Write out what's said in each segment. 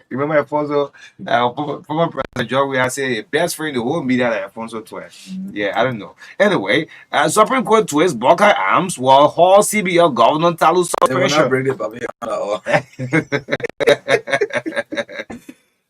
Remember Alfonso, former President John, we had say best friend in the whole media like Alfonso 12. Yeah, I don't know. Anyway, Supreme Court twist Buckeye Arms while Hall CBL Governor Talu They will not suspension. bring the puppy on at all.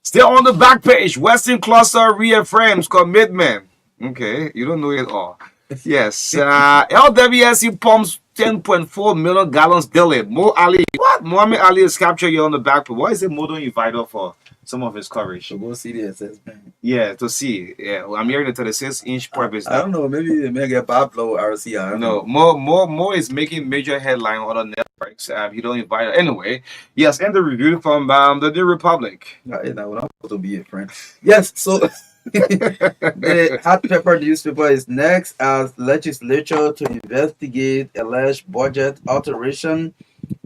Still on the back page, Western Cluster reaffirms commitment. Okay, you don't know it all. Yes, LWSC pumps 10.4 million gallons daily. Mo Ali, what? Mohammed Ali is captured here on the back page. Why is it Mo don't invite her for some of his coverage? So go see the assessment. Yeah, to see. Yeah, well, I'm hearing the 36-inch purpose. I don't know. Maybe they may get bad flow RC. I don't know. Mo is making major headline on the networks. He don't invite her. Anyway, yes, and the review from the New Republic. We're not supposed to be a friend. Yes, so the Hot Pepper newspaper is next as legislature to investigate alleged budget alteration.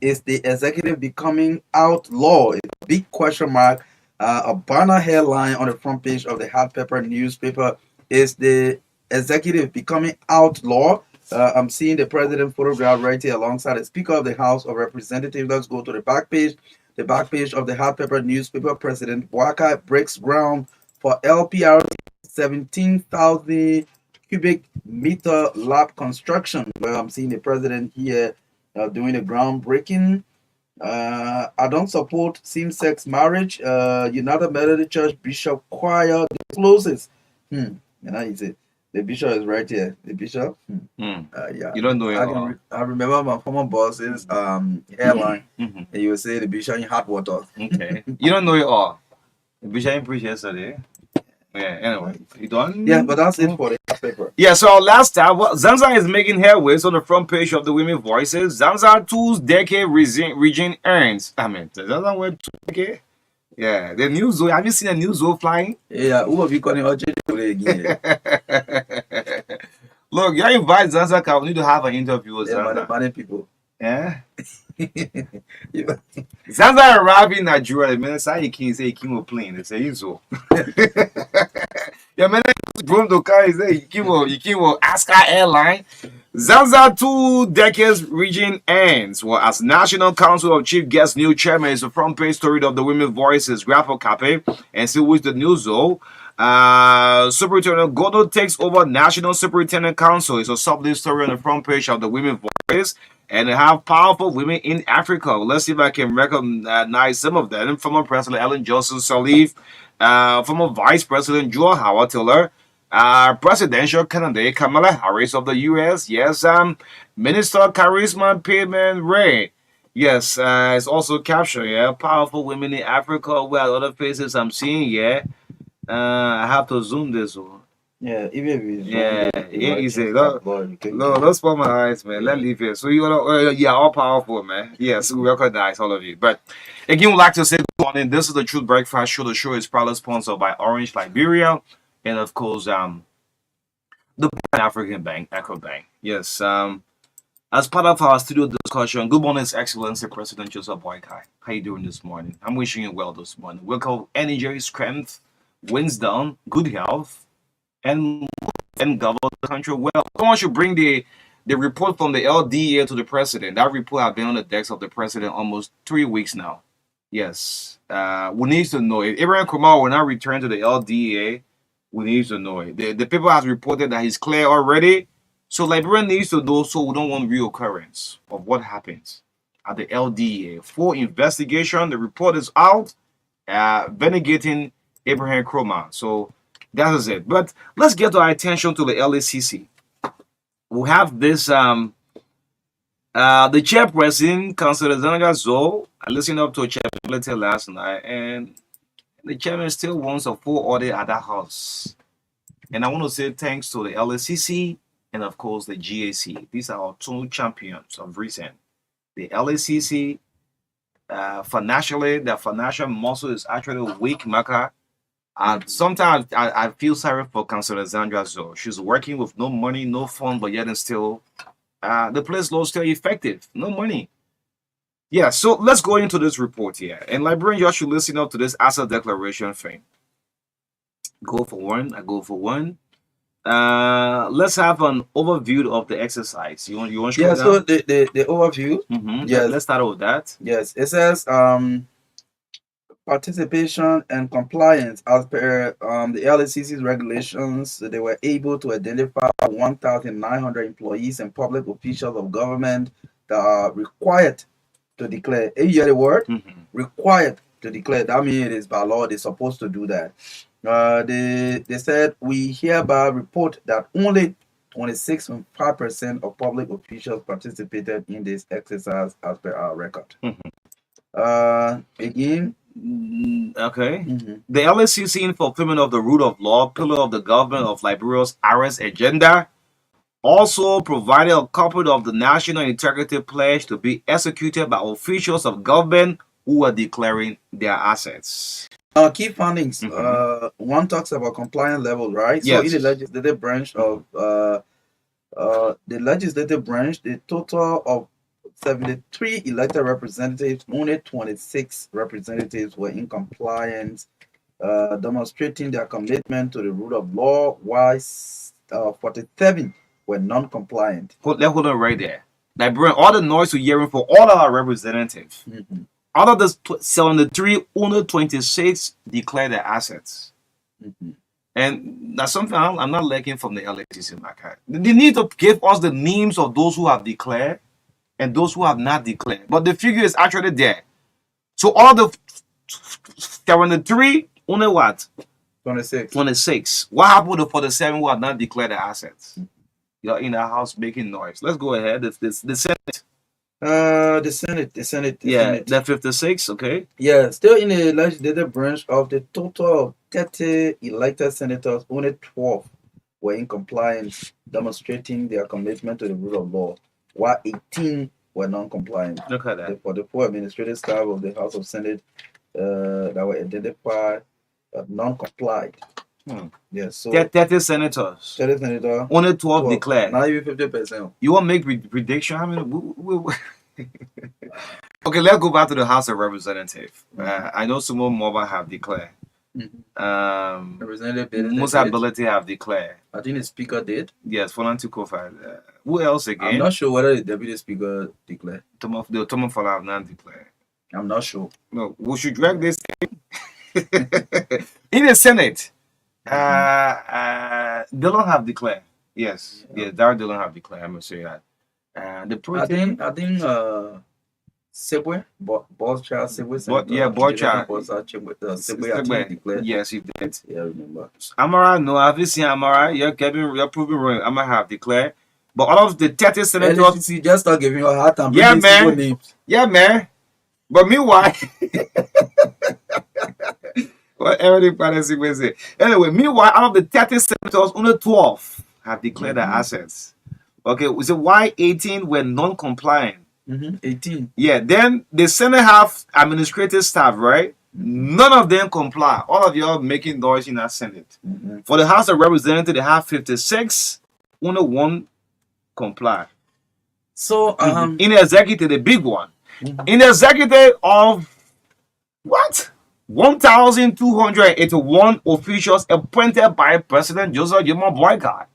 Is the executive becoming outlaw? It's a big question mark. A banner headline on the front page of the Hot Pepper newspaper is the executive becoming outlaw. I'm seeing the president photograph right here alongside the Speaker of the House of Representatives. Let's go to the back page. The back page of the Hot Pepper newspaper. President Boakai breaks ground for LPRC 17,000 cubic meter lab construction. Well, I'm seeing the president here doing the groundbreaking. I don't support same-sex marriage. United Methodist Church Bishop Choir discloses. You know, is it? The bishop is right here. The bishop. Yeah. You don't know it. I remember my former boss's airline, and you would say the bishop in hot water. Okay. You don't know it all. The bishop preached yesterday. Yeah, anyway, you done? Yeah, but that's it for the paper. Yeah, so our last tab, Zanzibar is making headways on the front page of the Women Voices. Zanzibar 2's decade region earns. I mean, Zanzibar went 2 decade. Yeah, the new zoo. Have you seen a new zoo flying? Yeah, who have you calling again? Look, you invite Zanzibar. We need to have an interview with Zanzibar. Many people. Yeah. Zanzibar arrived in Nigeria. The minister he came say he came with plane. They say he's so. Yeah, man, from the car. He say he came with Aska Airline. Zanzibar 2 decades region ends. Well, as National Council of Chief Guest new chairman is the front page story of the Women Voices. Grab a copy and see which the news zone. Superintendent Godo takes over National Superintendent Council. It's a sub-lead story on the front page of the Women Voices. And they have powerful women in Africa. Let's see if I can recognize some of them. Former President Ellen Johnson Sirleaf, former Vice President Joe Howard Taylor, presidential candidate Kamala Harris of the U.S. Yes, Minister Charisma Payment Ray. Yes, it's also captured. Yeah, powerful women in Africa. Well, other faces I'm seeing. Yeah, I have to zoom this one. Yeah, even if yeah, easy. No, don't spoil my eyes, man. Let's leave it. So you know, yeah, all powerful, man. Yes, we recognize all of you. But again, we'd like to say good morning. This is the Truth Breakfast Show. The show is proudly sponsored by Orange Liberia, and of course, the Pan African Bank, Echo Bank. Yes, as part of our studio discussion, good morning, His Excellency President Joseph Boakai. How you doing this morning? I'm wishing you well this morning. Welcome, energy, strength, wisdom, good health, and govern the country well. I want you to bring the report from the LDA to the president. That report has been on the decks of the president almost 3 weeks now. Yes. We need to know if Ibrahim Kumar will not return to the LDA. We need to know it. The people has reported that he's clear already. So Liberia needs to know, so we don't want reoccurrence of what happens at the LDA. For investigation, the report is out, vindicating Ibrahim Kumar. So that is it. But let's get our attention to the LACC. We have this the chairperson, Councillor Zanaga Zo. I listened up to a chairman last night, and the chairman still wants a full audit at that house. And I want to say thanks to the LACC and of course the GAC. These are our 2 champions of recent. The LACC financially, their financial muscle is actually weak, Maka. And sometimes I feel sorry for Councillor Zandra Zo. She's working with no money, no fund, but yet and still, the place law is still effective. No money. Yeah, so let's go into this report here. And Liberians, you should listen up to this asset declaration thing. Go for one. I go for one. Let's have an overview of the exercise. You want to yeah, so the overview. Yeah, let's start with that. Yes, it says participation and compliance. As per the LACC's regulations, they were able to identify 1,900 employees and public officials of government that are required to declare. You hear the word? Required to declare. That means it is by law. They're supposed to do that. They said we hereby report that only 26.5% of public officials participated in this exercise as per our record. Again. Okay. Mhm. The LSCC, in fulfillment of the rule of law, pillar of the government of Liberia's arrest agenda, also provided a copy of the National Integrity Pledge to be executed by officials of government who were declaring their assets. Key findings. One talks about compliance level, right? Yes. So in the legislative branch of the total of 73 elected representatives, only 26 representatives were in compliance, demonstrating their commitment to the rule of law, while 47 were non-compliant. Hold on right there. Liberian, all the noise we're hearing for all our representatives. Out of the 73, only 26 declared their assets. And that's something I'm not liking from the LACC. They need to give us the names of those who have declared and those who have not declared. But the figure is actually there. So all the 73, only what? 26. 26. What happened with the 47 who have not declared their assets? You're in the house making noise. Let's go ahead. The Senate. The Senate. Yeah, the 56, okay. Yeah, still in the legislative branch of the total of 30 elected senators, only 12 were in compliance, demonstrating their commitment to the rule of law, while 18 were non-compliant. Look at that. For the 4 administrative staff of the House of Senate that were identified non-complied. Yes, so 30 senators. 30 senators. Only 12 declared. Not even 50%. You want to make prediction? I mean, okay, let's go back to the House of Representatives. I know Sumo Moba have declared. Representative Musa Ability have declared. I think the speaker did. Yes, Folantu Kofa. Who else again? I'm not sure whether the deputy speaker declared. Tomo Fola have not declared. I'm not sure. No, we should drag this thing. In the Senate. Dillon have declared. Yes, Darrell Dillon have declared. I'm gonna say that. I think Sibwe, Boss Child Sibwe. Sibwe declared. Yes, he did. Yeah, I remember. Amara, no, I haven't seen Amara. You're proving wrong. Amara have declared. But all of the 30 senators. LHC just start giving you a hard time. Yeah, man. Yeah, man. But meanwhile. Anyway, meanwhile, out of the 30 senators, only 12 have declared their assets. Okay, so why 18 were non-compliant? 18. Yeah, then the Senate have administrative staff, right? None of them comply. All of y'all making noise in that Senate. For the House of Representatives, they have 56, only 1 comply. So, in the executive, the big one. In the executive of what? 1,281 officials appointed by President Joseph Jomo Boycott,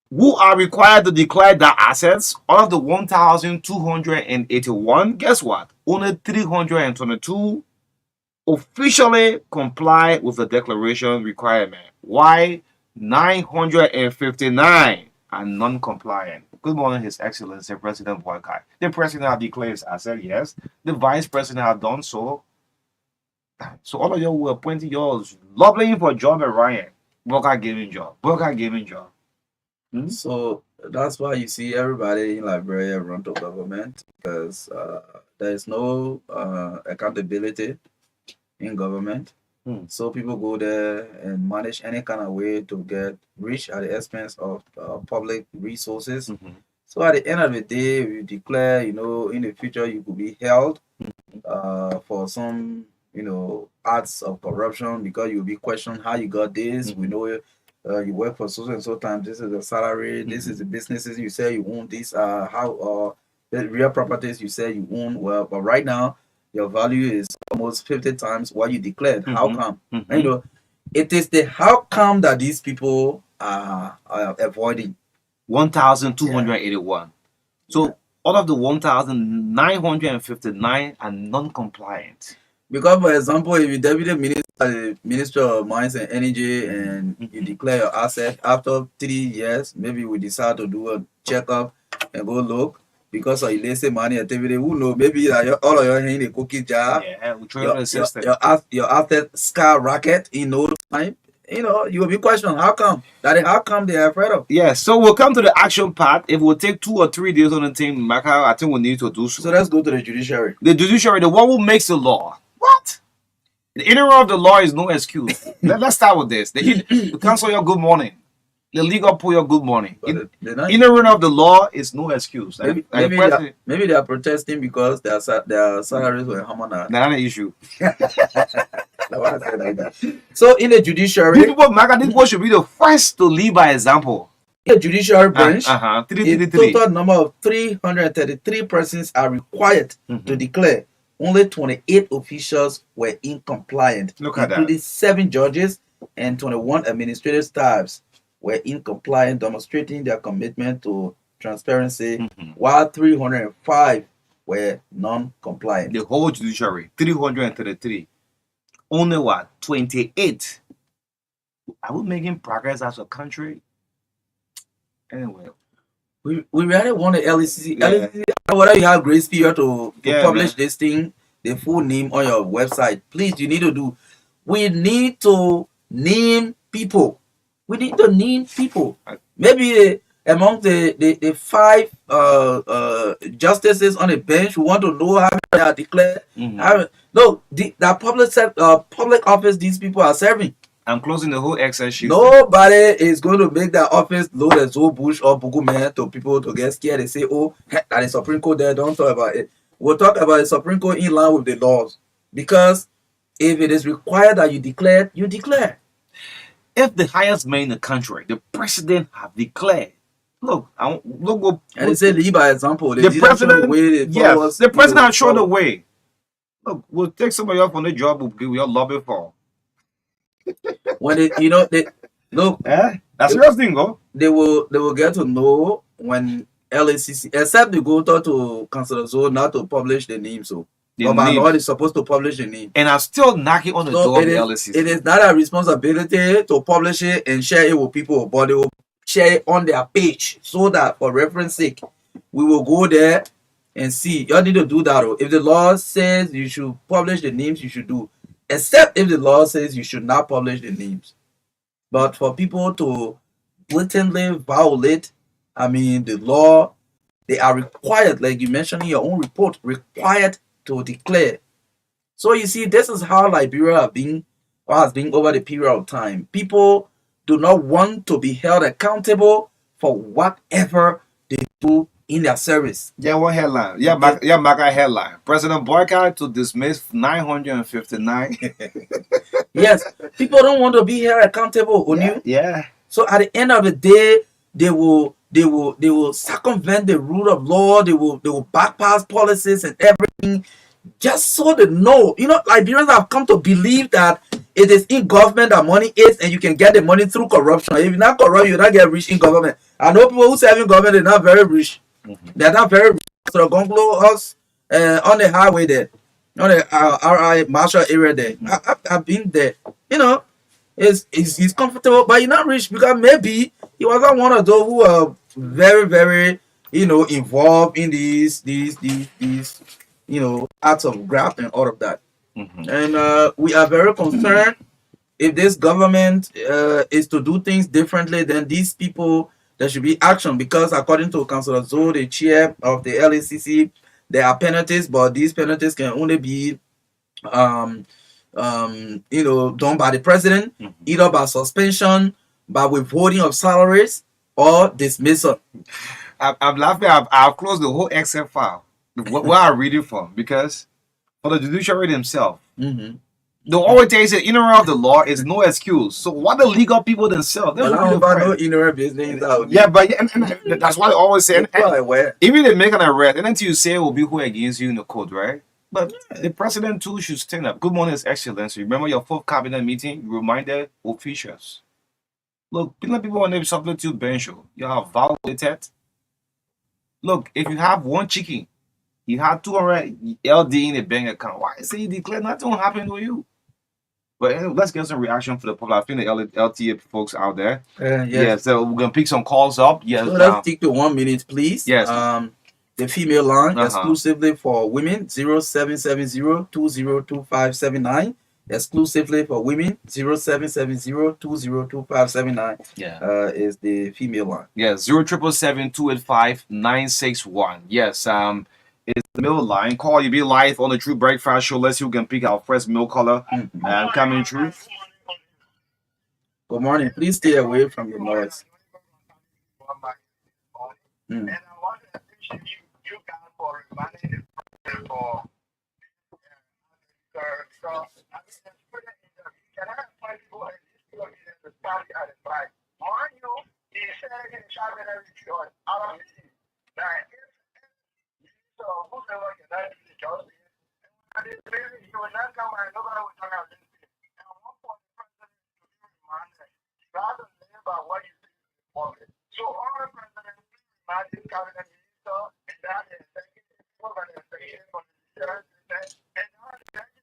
who are required to declare their assets. Out of the 1,281, guess what? Only 322 officially comply with the declaration requirement. Why 959 are non-compliant? Good morning, His Excellency President Boycott. The President has declared his asset, yes. The Vice President has done so. So all of y'all who appointed yours lobbying for job at Ryan. Boycott giving job. So that's why you see everybody in Liberia run to government, because there is no accountability in government. So people go there and manage any kind of way to get rich at the expense of public resources. So at the end of the day, we declare, in the future you could be held for some, acts of corruption, because you'll be questioned how you got this. We know you work for so and so time. This is the salary. This is the businesses you say you own. These are how the real properties you say you own. Well, but right now your value is almost 50 times what you declared. How come? It is the how come that these people are avoiding. 1,281. So all of the 1,959 are non-compliant. Because, for example, if you deputy minister of mines and energy and you declare your asset after 3 years, maybe we decide to do a checkup and go look because of illicit money activity. Who know? Maybe that all of your hand a cookie jar, Yeah, we try to assist them. your asset skyrocket in no time. You know, you will be questioning how come how come they are afraid of. Yeah, so we'll come to the action part. If we'll take 2 or 3 days on the team, Macau, I think we need to do so. So let's go to the judiciary. The judiciary, the one who makes the law. What? The ignorance of the law is no excuse. Let's start with this. The council your good morning. The legal pull your good morning. Ignorance of the law is no excuse. Maybe they are protesting because their salaries were harmonized. That's not an issue. So in the judiciary, these people should be the first to lead by example. In the judiciary branch, a total number of 333 persons are required to declare. Only 28 officials were incompliant, including 7 judges and 21 administrative staffs were incompliant, demonstrating their commitment to transparency, while 305 were non-compliant. The whole judiciary, 333. Only what? 28. Are we making progress as a country? Anyway. We really want the LECC. LECC, whether you have grace period to publish this thing, the full name on your website, please, you need to do. We need to name people. We need to name people. Maybe among the 5 justices on the bench, we want to know how they are declared. No, the public office these people are serving. I'm closing the whole Excel sheet. Nobody is going to make that office load as Joe Bush or Bugu man to people to get scared. They say, oh, that is Supreme Court there. Don't talk about it. We'll talk about the Supreme Court in line with the laws. Because if it is required that you declare, you declare. If the highest man in the country, the president, have declared, look, and they say lead by example. The president has shown the way. Look, we'll take somebody off on the job we are lobbying for. When that's serious thing, go. They will get to know when LACC, except they go to Councilor Zone not to publish the name. So by law is supposed to publish the name. And I'm still knocking on the door of the LACC. It is not a responsibility to publish it and share it with people, but they will share it on their page so that for reference sake, we will go there and see. You need to do that. If the law says you should publish the names, you should do. Except if the law says you should not publish the names. But for people to blatantly violate, the law, they are required, like you mentioned in your own report, required to declare. So you see, this is how Liberia has been over the period of time. People do not want to be held accountable for whatever they do in their service. Yeah, one headline. Maca headline. President boycott to dismiss 959. Yes, people don't want to be held accountable. Yeah. So at the end of the day, they will circumvent the rule of law. They will bypass policies and everything, just so they know. Liberians have come to believe that it is in government that money is, and you can get the money through corruption. If you're not corrupt, you not get rich in government. I know people who serve in government, they're not very rich. They're not very rich. So Gonglo us on the highway there, on the RI Marshall area there. I've been there. He's comfortable, but he's not rich because maybe he wasn't one of those who are very, very, involved in these acts of graft and all of that. And we are very concerned if this government is to do things differently, then these people, there should be action, because according to Councillor Zoe, the chair of the LACC, there are penalties, but these penalties can only be done by the president, either by suspension, by withholding of salaries, or dismissal. I'm laughing. I've closed the whole Excel file where I read it from, because for the judiciary themselves, the always tell you that ignorance of the law is no excuse. So what the legal people themselves? Well, I don't about no ignorant business out. Yeah, but and that's why they always say. Even they make an arrest, and until you say it will be who against you in the court, right? But the president too should stand up. Good morning, His Excellency. Remember your 4th cabinet meeting? You reminded officials. Look, people want to be subject to bench. You have violated. Look, if you have one chicken, He had 200 LD in the bank account. Why say he declared nothing will happen to you? But anyway, let's get some reaction for the public. I think the LTA folks out there. Yes. Yeah, so we're gonna pick some calls up. Yes. So let's stick to 1 minute, please. Yes. The female line Uh-huh. exclusively for women 0770-202579. Exclusively for women 0770-202579. Yeah. Is the female line. Yeah, 077-285-961. Yes, it's the middle line. Call, you be live on the True Breakfast Show. Let's see who can pick our first milk caller. Coming through. Good morning. Please stay away from the noise. And I want to appreciate you guys for reminding for so I mean, put it in the can I find people in the Saudi Arabia? Mind you, he said in Saudi Arabia out of the sea. Now, so whoever can I do the job? And it's really, he will not come and nobody will turn out this thing. And at one point, the president to be reminded, rather than live by what you see in the so all the presidents remind this cabinet minister and that is taking over the executive for the insurance and now the executive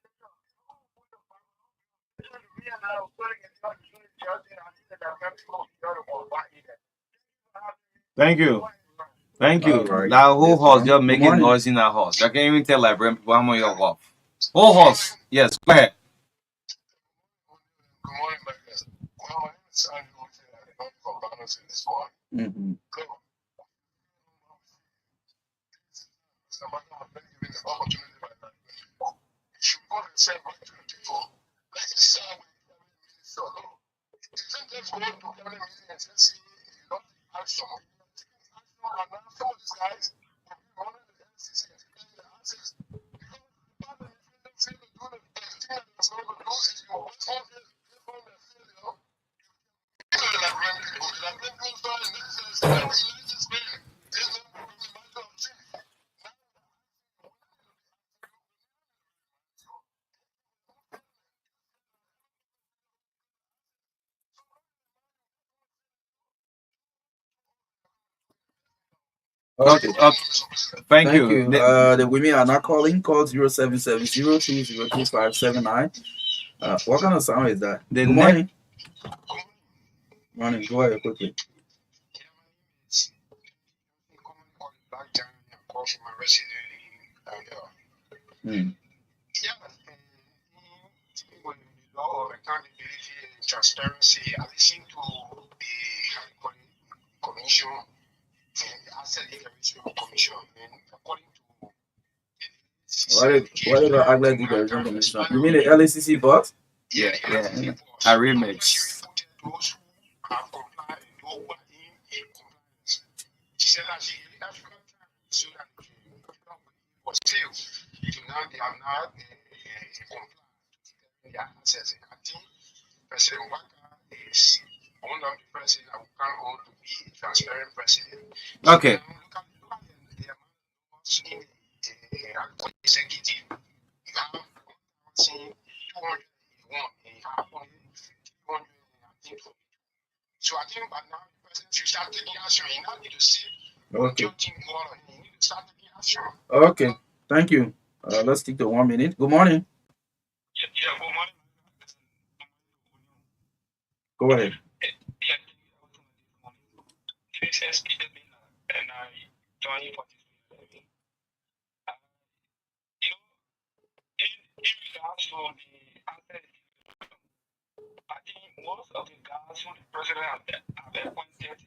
Thank you. Thank you. Right. That whole Yes, horse ma'am. just Good making morning. noise in that horse. I can't even tell like people how much you're off. Whole horse. Yes, go ahead. Good morning, my guys. Well, my name is Andrew. I'm from Balance in this one. Somebody has been given the opportunity by that. You should go and say right to the people. Like this song with Minister. Isn't just going to cabinet meeting and just say you don't take action. And now some of these guys have been running the LCC and getting the answers. Because the part of the freedom say they do the thing that is not going to lose is your what's on this from the failure. You know, like when people start in this sense, they realize this man. This is not a matter of truth. Okay. Thank you. The women are not calling. Call 0770-202579. What kind of sound is that? The Good morning. Morning. Go ahead quickly. Law of accountability and transparency, I listened to the High Court Commission and the Asset Declaration Commission, and according to What is the Asset Declaration Commission? You mean the LACC box? Yeah. I remix. Those who have complied and those who are in compliance. She said that she African time so that was still now they have now complied their assets. I think President Waka is one of the presidents that we can hold to be a transparent president. Okay. So look at the amount of executive. You have 1,201 and you have only 300. So I think by now the president should start taking action. You now need to see Okay. your team go on. You need to start taking action. Okay. Thank you. Let's take the 1 minute. Good morning. Yeah, good morning. Go ahead. This is Peter Bina, and I joined for this. In regards to the asset, I think most of the guys who the president have appointed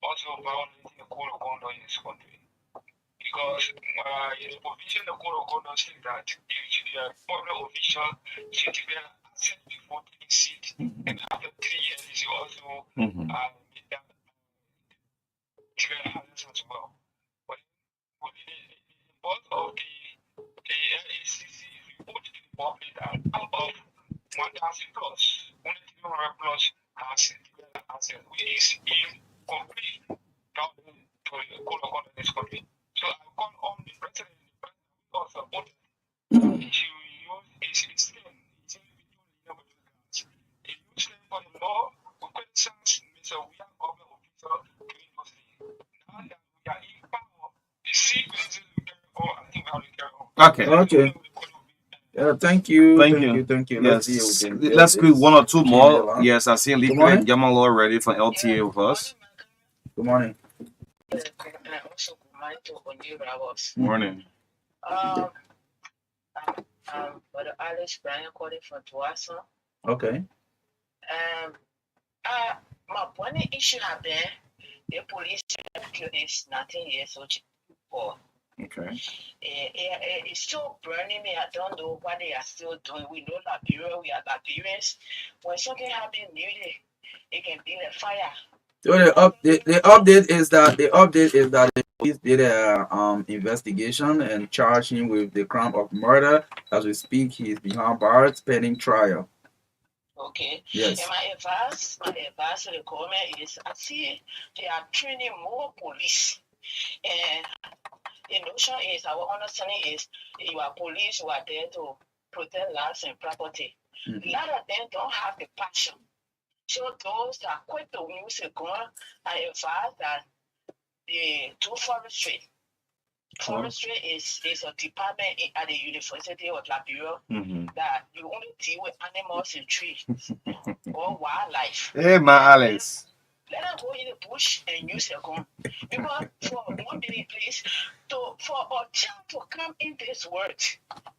also violating the code of conduct in this country. Because in the provision, the code of conduct says that if the public official should declare asset before taking seat, and after 3 years, he should also make that declare assets as well. But both of the LACC report to the public that out of 1,000 plus, only 300 plus has declared assets, which is incomplete according to the code of conduct in this country. So I call on the president also supported to use his strength. He used strength for the law to criticize Mr. William government official doing those things. Now that we are in power, the sequences we carry on, I think we have Okay. Okay. Thank you. Thank Thank you. you. Thank you. Let's see if Yes. we can get Let's this quick one or two more. Gmail on. Yes, I see Good Liquid morning. and Jamal already for LTA with us. Good morning. And also good morning to Oni Ravos. Morning. Um, for the Alice Brian calling from Tuason. Okay. My one issue have been the police killed this 19 years old boy. Okay. It's still burning me. I don't know what they are still doing. We know Liberia, we are Liberians. When something happens newly, it can be a fire. So the update is that the police did a investigation and charged him with the crime of murder. As we speak, he is behind bars pending trial. Okay. Yes. And my advice to the government is I see they are training more police. And the notion is, our understanding is, you are police who are there to protect lives and property. A lot of them don't have the passion. So those that quit the use a gun, I advise that they do forestry. Forestry is a department at the University of Liberia that you only deal with animals and trees or wildlife. Hey, my Alice. Let them go in the bush and use a gun. Because for 1 million, please, for a child to come in this world,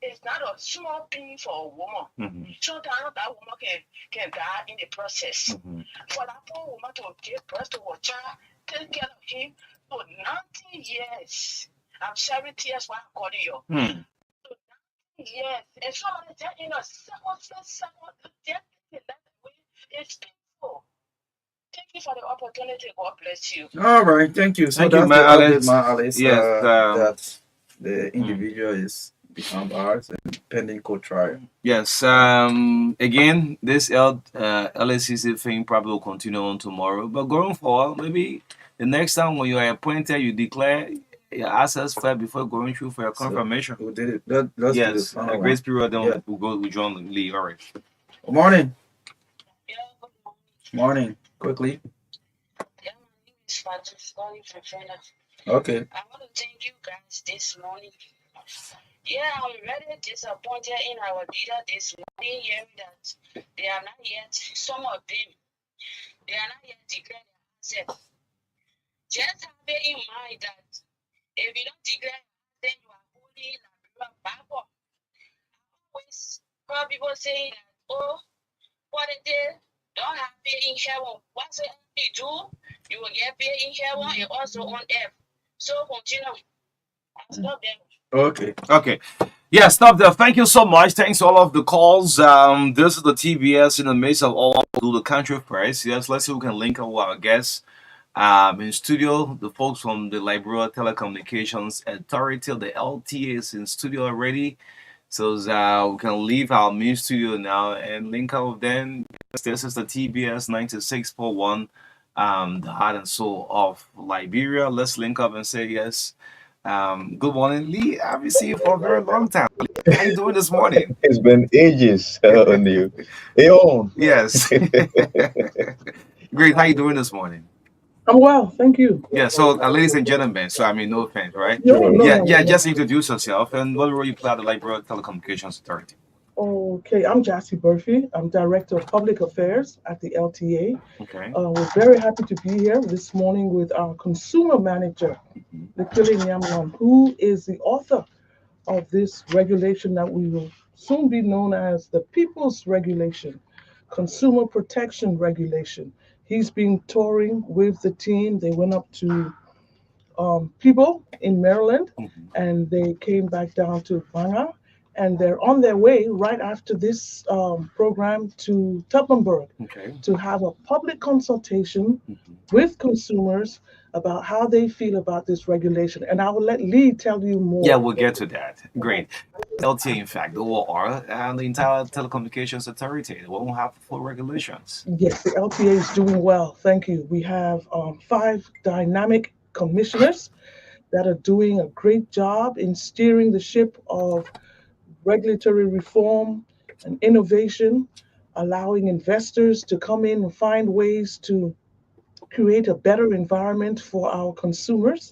it's not a small thing for a woman. Sometimes that woman can die in the process. For that poor woman to give birth to a child, take care of him for 90 years. I'm sharing tears while I'm calling you. So 90 years. And somebody just in a second, just it's painful. Thank you for the opportunity. God bless you. All right, thank you. So Thank you, that's my the Alice. update, my Alice. Yes, that the individual is behind bars and pending court trial. Yes. Again, this LSCC thing probably will continue on tomorrow. But going forward, maybe the next time when you are appointed, you declare your access fair before going through for your confirmation. So we did it. Let's do the Yes. final A grace one. period, then Yeah. we'll go with John Lee. All right. Good morning. Yeah, good morning. Morning. Quickly. Yeah, my name is Patrice calling from China. Okay. I want to thank you guys this morning. Yeah, I'm very disappointed in our leader this morning, hearing that they are not yet, some of them, they are not yet declared their asset. Just have it in mind that if you don't declare then you are holding Liberia backward. I always heard people saying that, oh, what it is, don't have it in heaven. Whatsoever you do, you will get paid in heaven and also on earth. So continue. I'll stop there. Okay. Okay. Yeah, stop there. Thank you so much. Thanks to all of the calls. This is the TBS in the midst of all do the country press. Yes, let's see who can link up with our guests. In studio, the folks from the Liberia Telecommunications Authority, the LTA, is in studio already. So we can leave our main studio now and link up with them. This is the TBS 96.1, the heart and soul of Liberia. Let's link up and say yes. Good morning, Lee. I haven't seen you for a very long time. Lee, how you doing this morning? It's been ages on you. Hey, on. Yes. Great. How you doing this morning? I'm well, thank you. Yeah. So, ladies and gentlemen, so I mean, no offense, right? No, no, Yeah, no. yeah. Just introduce yourself and what role you play at the Liberia Telecommunications Authority. Okay, I'm Jassy Murphy. I'm Director of Public Affairs at the LTA. Okay. We're very happy to be here this morning with our Consumer Manager, Nikili Nyamlan, who is the author of this regulation that we will soon be known as the People's Regulation, Consumer Protection Regulation. He's been touring with the team. They went up to people in Maryland, and they came back down to Banga, and they're on their way right after this program to Tuppenburg Okay. to have a public consultation with consumers about how they feel about this regulation. And I will let Lee tell you more. Yeah, we'll get to that. Great. LTA, in fact, the OR and the entire telecommunications authority won't have full regulations. Yes, the LTA is doing well. Thank you. We have 5 dynamic commissioners that are doing a great job in steering the ship of regulatory reform and innovation, allowing investors to come in and find ways to create a better environment for our consumers.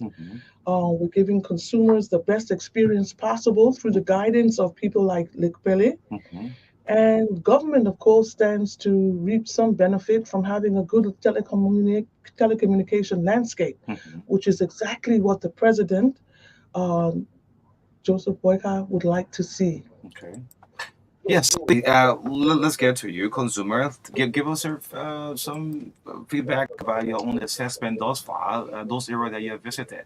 We're giving consumers the best experience possible through the guidance of people like Likpele. Mhm. And government, of course, stands to reap some benefit from having a good telecommunication landscape, Mhm. which is exactly what the president, um, Joseph Boyka, would like to see. Okay. Yes. Let's get to you, consumer. Give us some feedback about your own assessment thus far, those areas that you have visited.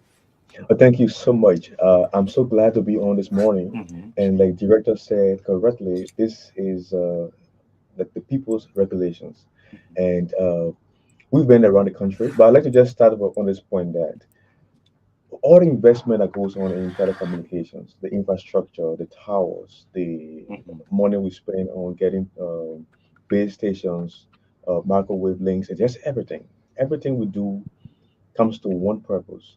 But thank you so much. I'm so glad to be on this morning. Hmm. And like director said correctly, this is like the people's regulations. And we've been around the country, but I'd like to just start on this point that all the investment that goes on in telecommunications, the infrastructure, the towers, the Hmm. money we spend on getting base stations, microwave links, and just everything. Everything we do comes to one purpose,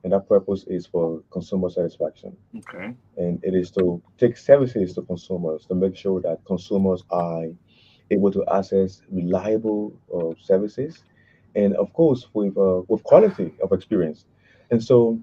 and that purpose is for consumer satisfaction. Okay. And it is to take services to consumers to make sure that consumers are able to access reliable services, and of course with quality of experience. And so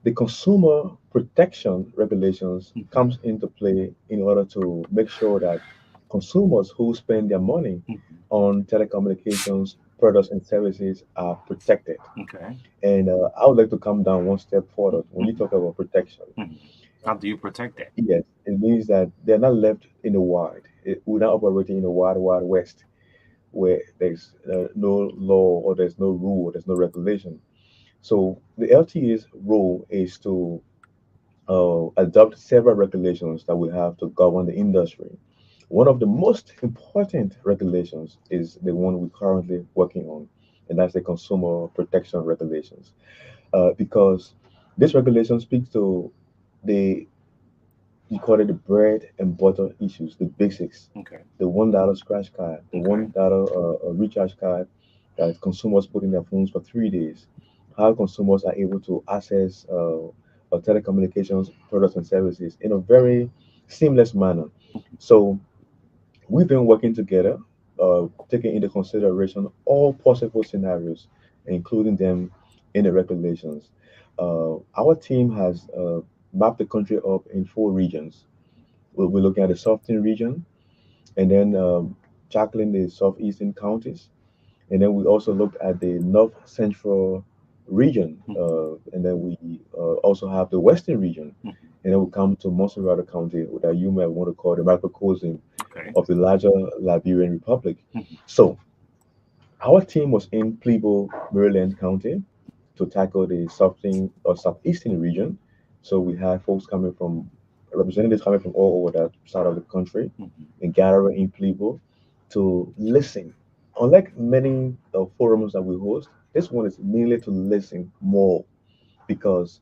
the consumer protection regulations Mhm. comes into play in order to make sure that consumers who spend their money Mhm. on telecommunications products and services are protected. Okay. And I would like to come down one step further. When you Mhm. talk about protection, Mhm. How do you protect that? yes, it means that they're not left in the wild. We're not operating in the wild, wild west where there's no law or there's no rule or there's no regulation. So the LTA's role is to adopt several regulations that will have to govern the industry. One of the most important regulations is the one we're currently working on, and that's the consumer protection regulations. Because this regulation speaks to the you call it the bread and butter issues, the basics, Okay. the $1 scratch card, the Okay. $1 recharge card that consumers put in their phones for 3 days, how consumers are able to access telecommunications products and services in a very seamless manner. So we've been working together, taking into consideration all possible scenarios, including them in the regulations. Our team has mapped the country up in four regions. We're looking at the Southern region, and then tackling the southeastern counties, and then we also looked at the North Central region, Mhm. and then we also have the Western region, Mhm. and then we come to Monserrate County, that you might want to call the microcosm Okay. of the larger Liberian Republic. Mhm. So our team was in Plebo, Maryland County to tackle the southern or southeastern region. So we had folks coming from representatives coming from all over that side of the country Mhm. and gathering in Plebo to listen. Unlike many forums that we host, this one is mainly to listen more because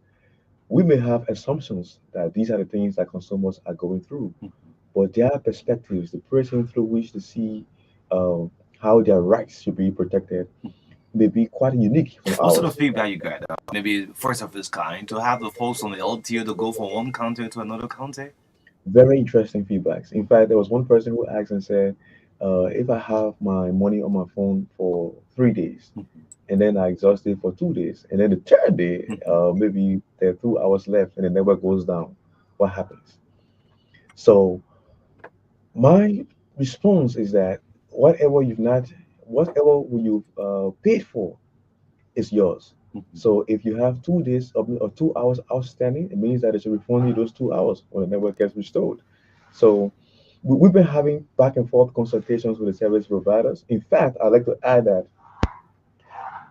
we may have assumptions that these are the things that consumers are going through, Mhm. but their perspectives, the person through which to see um, how their rights should be protected, may be quite unique from What sort of ours. feedback you got? Maybe first of its kind to have the folks on the LTO to go from one county to another county. Very interesting feedbacks. In fact, there was one person who asked and said, if I have my money on my phone for 3 days, Mhm. and then I exhaust it for 2 days, and then the third day, Mhm. maybe there are 2 hours left, and the network goes down, what happens? So my response is that whatever you've not, whatever you've paid for is yours. Mhm. So if you have 2 days or 2 hours outstanding, it means that they should refund you those 2 hours when the network gets restored. So we've been having back and forth consultations with the service providers. In fact, I'd like to add that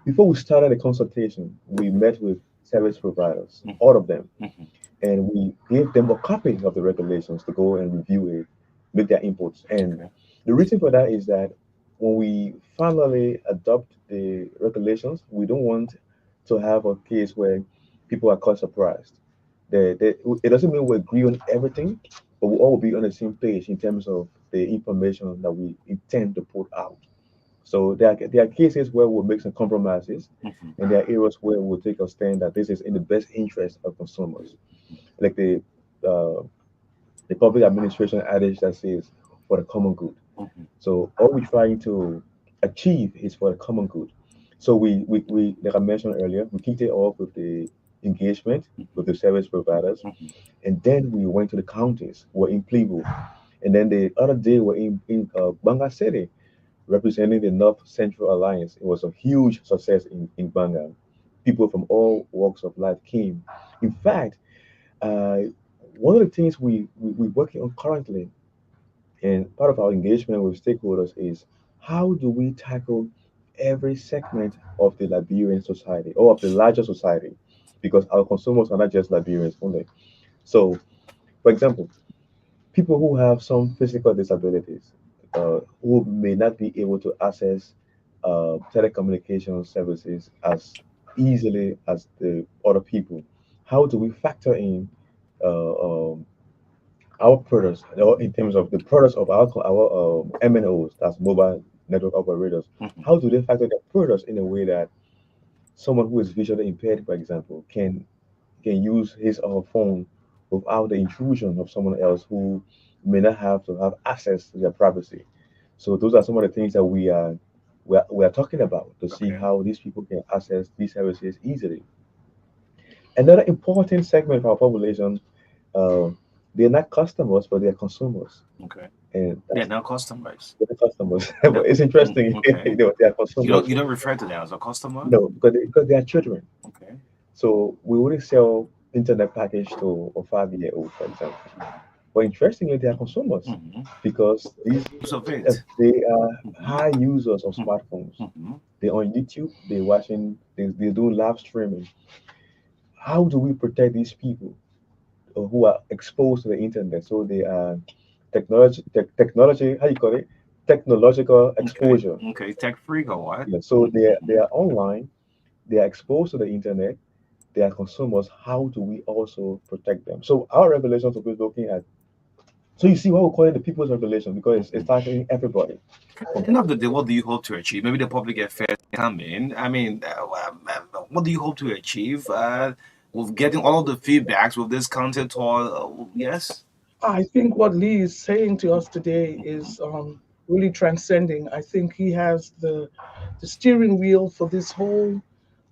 before we started the consultation, we met with service providers, Mhm. all of them, Mhm. and we gave them a copy of the regulations to go and review it, make their inputs. And Okay. the reason for that is that when we finally adopt the regulations, we don't want to have a case where people are caught surprised. It doesn't mean we agree on everything, but we'll all be on the same page in terms of the information that we intend to put out. So there are cases where we'll make some compromises, Mhm. and there are areas where we'll take a stand that this is in the best interest of consumers, like uh, the public administration adage that says for the common good. Mhm. So all we're trying to achieve is for the common good. So we like I mentioned earlier, we kicked it off with the engagement with the service providers, Mhm. and then we went to the counties. We're in Plivo, and then the other day we're in Banga City, representing the North Central Alliance. It was a huge success in Banga. People from all walks of life came. In fact, uh, one of the things we're working on currently, and part of our engagement with stakeholders, is how do we tackle every segment of the Liberian society or of the larger society? Because our consumers are not just Liberians only. So, for example, people who have some physical disabilities, who may not be able to access telecommunication services as easily as the other people, how do we factor in uh, um, our products, or in terms of the products of our MNOs, that's mobile network operators? Mhm. How do they factor their products in a way that someone who is visually impaired, for example, can use his or her phone without the intrusion of someone else who may not have to have access to their privacy? So those are some of the things that we are talking about to see Okay. how these people can access these services easily. Another important segment of our population, uh, they're not customers, but they're consumers, Okay. and They're that's now customers. they're customers. No. But it's interesting, Okay. they are You don't consumers. you don't refer to them as a customer? No, because they are children. Okay. So we wouldn't sell internet package to a 5-year-old, for example. But interestingly, they are consumers Mm-hmm. because these Use of it. they are Mm-hmm. high users of Mm-hmm. smartphones. Mm-hmm. They're on YouTube, they do live streaming. How do we protect these people who are exposed to the internet? So they are technology, how you call it? Technological Okay. exposure. Okay. Tech freak or what? Yeah, so they Mm-hmm. are online, they are exposed to the internet, they are consumers. How do we also protect them? So our regulations will be looking at. So you see why we call it the people's regulation, because it's Mm-hmm. targeting everybody. From End of the day, what do you hope to achieve? Maybe the public affairs come in. I mean, what do you hope to achieve with getting all of the feedbacks with this content? Or yes. I think what Lee is saying to us today is really transcending. I think he has the steering wheel for this whole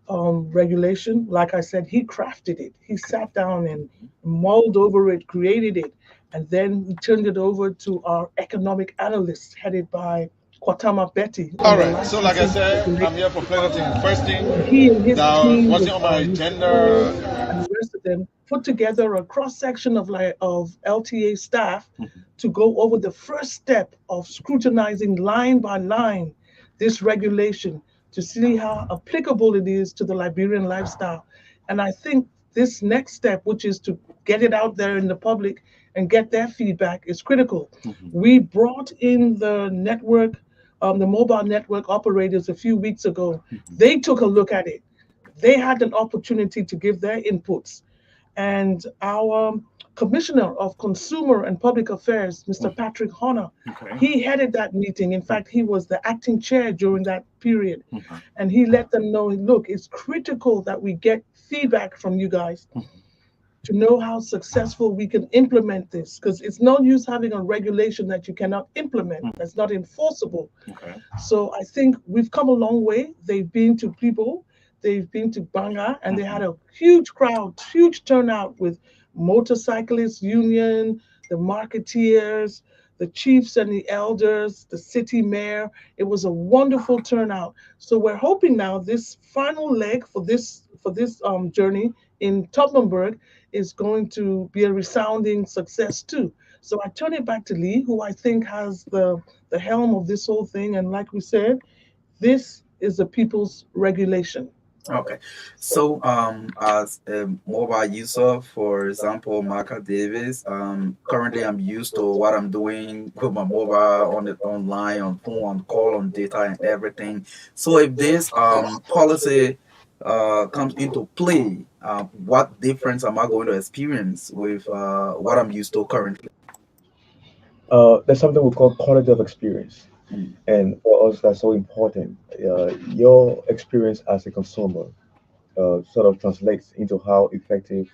regulation. Like I said, he crafted it. He sat down and mulled over it, created it, and then he turned it over to our economic analysts headed by Kwatama Betty All on the right. So, like I licensing said, I'm regulation. here for pleasure thing. First thing And he and his that was team what's with on my Mr. Paul agenda. and the rest of them put together a cross section of LTA staff Mhm. to go over the first step of scrutinizing line by line this regulation to see how applicable it is to the Liberian lifestyle. And I think this next step, which is to get it out there in the public and get their feedback, is critical. Mhm. We brought in the mobile network operators a few weeks ago. Mhm. They took a look at it. They had an opportunity to give their inputs. And our Commissioner of Consumer and Public Affairs, Mr. Mhm. Patrick Horner, Okay. he headed that meeting. In fact, he was the acting chair during that period. Mhm. And he let them know, look, it's critical that we get feedback from you guys Mhm. to know how successful we can implement this, because it's no use having a regulation that you cannot implement, Mhm. that's not enforceable. Okay. So I think we've come a long way. They've been to people, they've been to Banga, and they had Mhm. a huge crowd, huge turnout with motorcyclists union, the marketeers, the chiefs and the elders, the city mayor. It was a wonderful turnout. So we're hoping now this final leg for this journey in Toppenberg is going to be a resounding success too. So I turn it back to Lee, who I think has the helm of this whole thing. And like we said, this is the people's regulation. Okay. So, as a mobile user, for example, Marka Davis, currently I'm used to what I'm doing with my mobile on the online, on phone, on call, on data, and everything. So, if this policy comes into play, what difference am I going to experience with what I'm used to currently? There's something we call quality of experience, Mm. and for us, that's so important. Your experience as a consumer sort of translates into how effective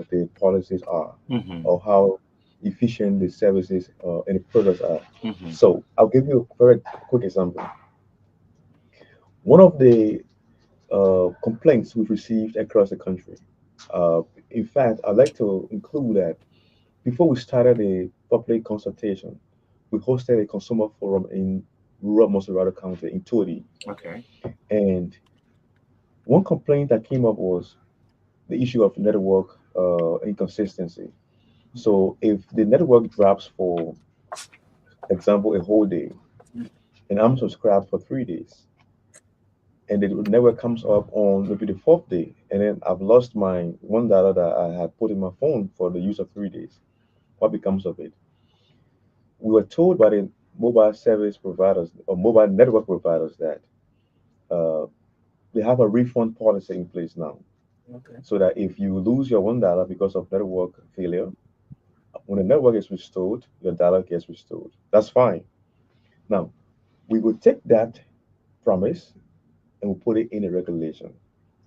the policies are, Mhm. or how efficient the services and the products are. Mhm. So I'll give you a very quick example. One of the complaints we've received across the country Uh, in fact, I'd like to include that before we started the public consultation, we hosted a consumer forum in rural Monserrado County in Todi. Okay. And one complaint that came up was the issue of network inconsistency. So if the network drops for example a whole day and I'm subscribed for 3 days and the network comes up on maybe the fourth day and then I've lost my $1 that I had put in my phone for the use of 3 days, what becomes of it? We were told by the mobile service providers or mobile network providers that uh, they have a refund policy in place now, Okay. so that if you lose your $1 because of network failure, when the network is restored, your dollar gets restored. That's fine. Now, we will take that promise and we put it in a regulation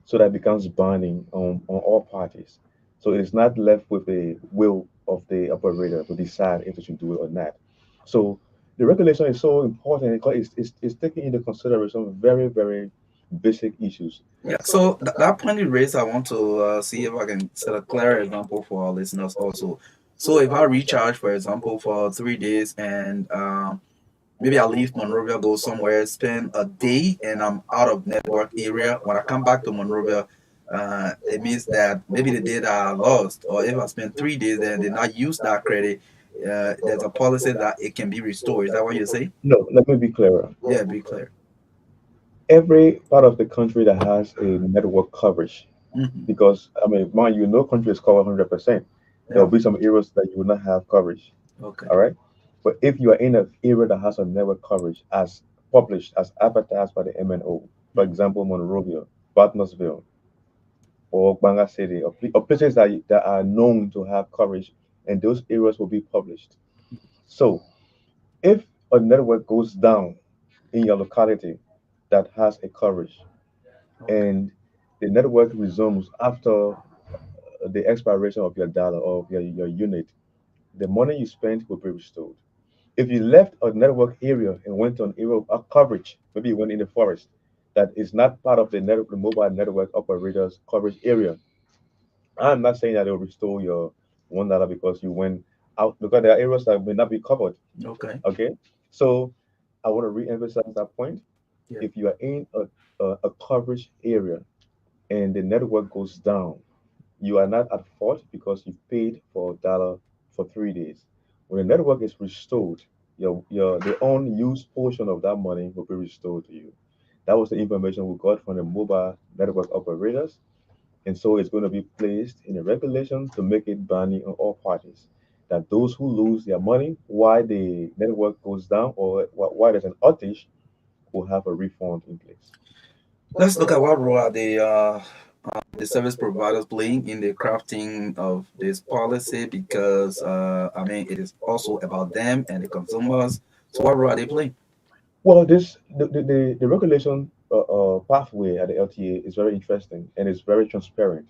so that it becomes binding on all parties. So it's not left with the will of the operator to decide if they should do it or not. So the regulation is so important because it's taking into consideration very, very basic issues. Yeah, so that point you raised, I want to see if I can set a clear example for our listeners also. So if I recharge, for example, for 3 days and maybe I leave Monrovia, go somewhere, spend a day, and I'm out of network area. When I come back to Monrovia, it means that maybe the data I lost, or if I spend 3 days there and did not use that credit, there's a policy that it can be restored. Is that what you say? No, let me be clearer. Yeah, be clear. Every part of the country that has a network coverage, Hmm. because I mean, mind you, no country is covered 100%. There Yeah. will be some areas that you will not have coverage. Okay. All right. But if you are in an area that has a network coverage as published, as advertised by the MNO, for example, Monrovia, Bartnesville, or Banga City, or places that are known to have coverage, and those areas will be published. So if a network goes down in your locality that has a coverage, Okay. and the network resumes after the expiration of your dollar or your unit, the money you spent will be restored. If you left a network area and went to an area of coverage, maybe you went in the forest that is not part of the mobile network operators coverage area, I'm not saying that it will restore your $1 because you went out because there are areas that may not be covered. Okay. Okay, so I want to re-emphasize that point. Yeah. If you are in a coverage area and the network goes down, you are not at fault because you paid for a dollar for 3 days. When the network is restored, your the unused portion of that money will be restored to you. That was the information we got from the mobile network operators, and so it's going to be placed in a regulation to make it binding on all parties. That those who lose their money, why the network goes down, or why there's an outage, will have a refund in place. Let's look at what role are the service providers playing in the crafting of this policy because I mean it is also about them and the consumers. So what role are they playing? Well, the regulation pathway at the LTA is very interesting and it's very transparent.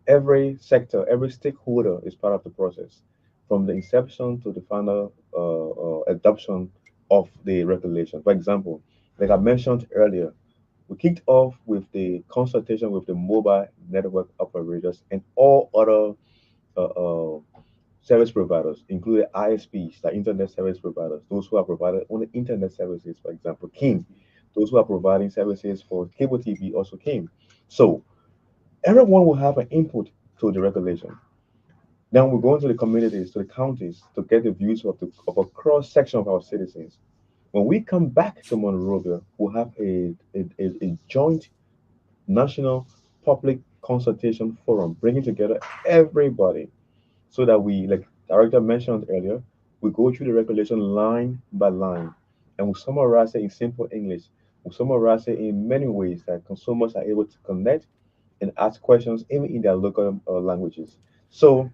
Every sector, every stakeholder is part of the process, from the inception to the final adoption of the regulation. For example, like I mentioned earlier, we kicked off with the consultation with the mobile network operators and all other uh, service providers, including ISPs, the internet service providers, those who are providing only internet services, for example, came. Those who are providing services for cable TV also came. So everyone will have an input to the regulation. Then we go into the communities, to the counties, to get the views of a cross section of our citizens. When we come back to Monrovia, we'll have a joint national public consultation forum, bringing together everybody so that we, like Director mentioned earlier, we go through the regulation line by line and we summarize it in simple English. We summarize it in many ways that consumers are able to connect and ask questions even in their local languages. So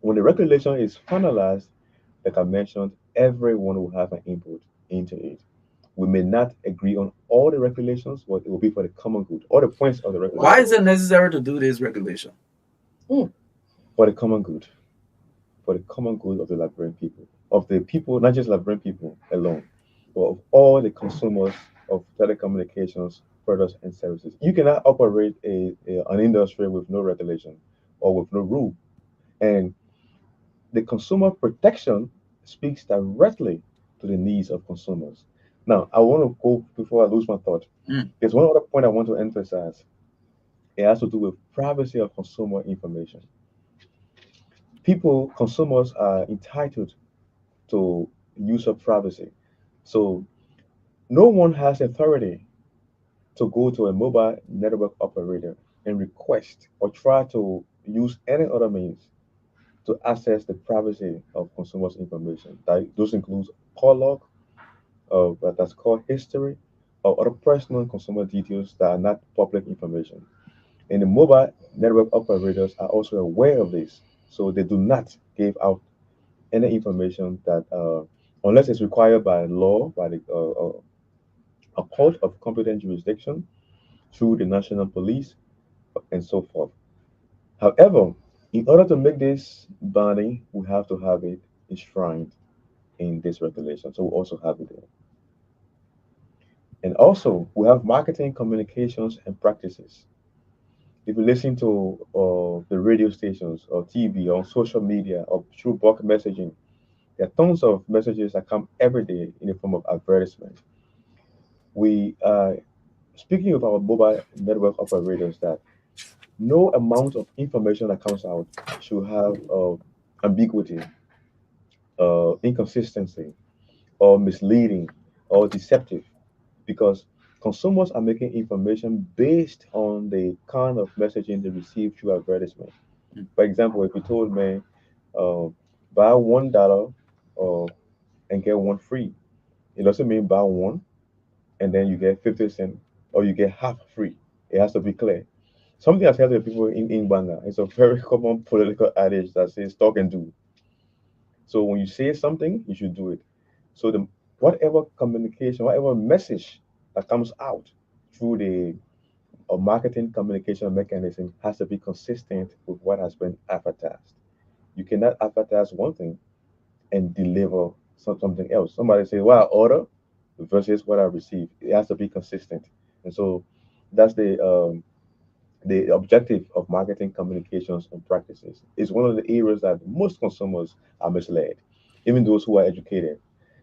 when the regulation is finalized, like I mentioned, everyone will have an input into it. We may not agree on all the regulations, but it will be for the common good. All the points of the Why is regulation it necessary to do this regulation? Mm. for the common good, for the common good of the Liberian people, of the people, not just Liberian people alone, but of all the consumers of telecommunications products and services. You cannot operate an industry with no regulation or with no rule. And the consumer protection speaks directly to the needs of consumers. Now, I want to go before I lose my thought. Mm. There's one other point I want to emphasize. It has to do with privacy of consumer information. Consumers are entitled to use of privacy. So no one has authority to go to a mobile network operator and request or try to use any other means to access the privacy of consumers' information. Those include call log, that's called history, or other personal consumer details that are not public information. And the mobile network operators are also aware of this, so they do not give out any information that, unless it's required by law, by a court of competent jurisdiction, through the national police, and so forth. However, in order to make this binding, we have to have it enshrined in this regulation. So we also have it there. And also, we have marketing, communications, and practices. If you listen to the radio stations or TV or social media or through bulk messaging, there are tons of messages that come every day in the form of advertisement. We are speaking with our mobile network operators that no amount of information that comes out should have ambiguity, inconsistency, or misleading or deceptive, because consumers are making information based on the kind of messaging they receive through advertisement. Mm. For example, if you told me, uh, buy $1 and get one free, it doesn't mean buy one and then you get 50 cents or you get half free. It has to be clear. Something I tell the people in Banga, it's a very common political adage that says talk and do. So when you say something, you should do it. So the whatever communication, whatever message that comes out through the marketing communication mechanism has to be consistent with what has been advertised. You cannot advertise one thing and deliver something else. Somebody say, "Well, I order," versus what I receive. It has to be consistent, and so that's the objective of marketing communications and practices. Is one of the areas that most consumers are misled. Even those who are educated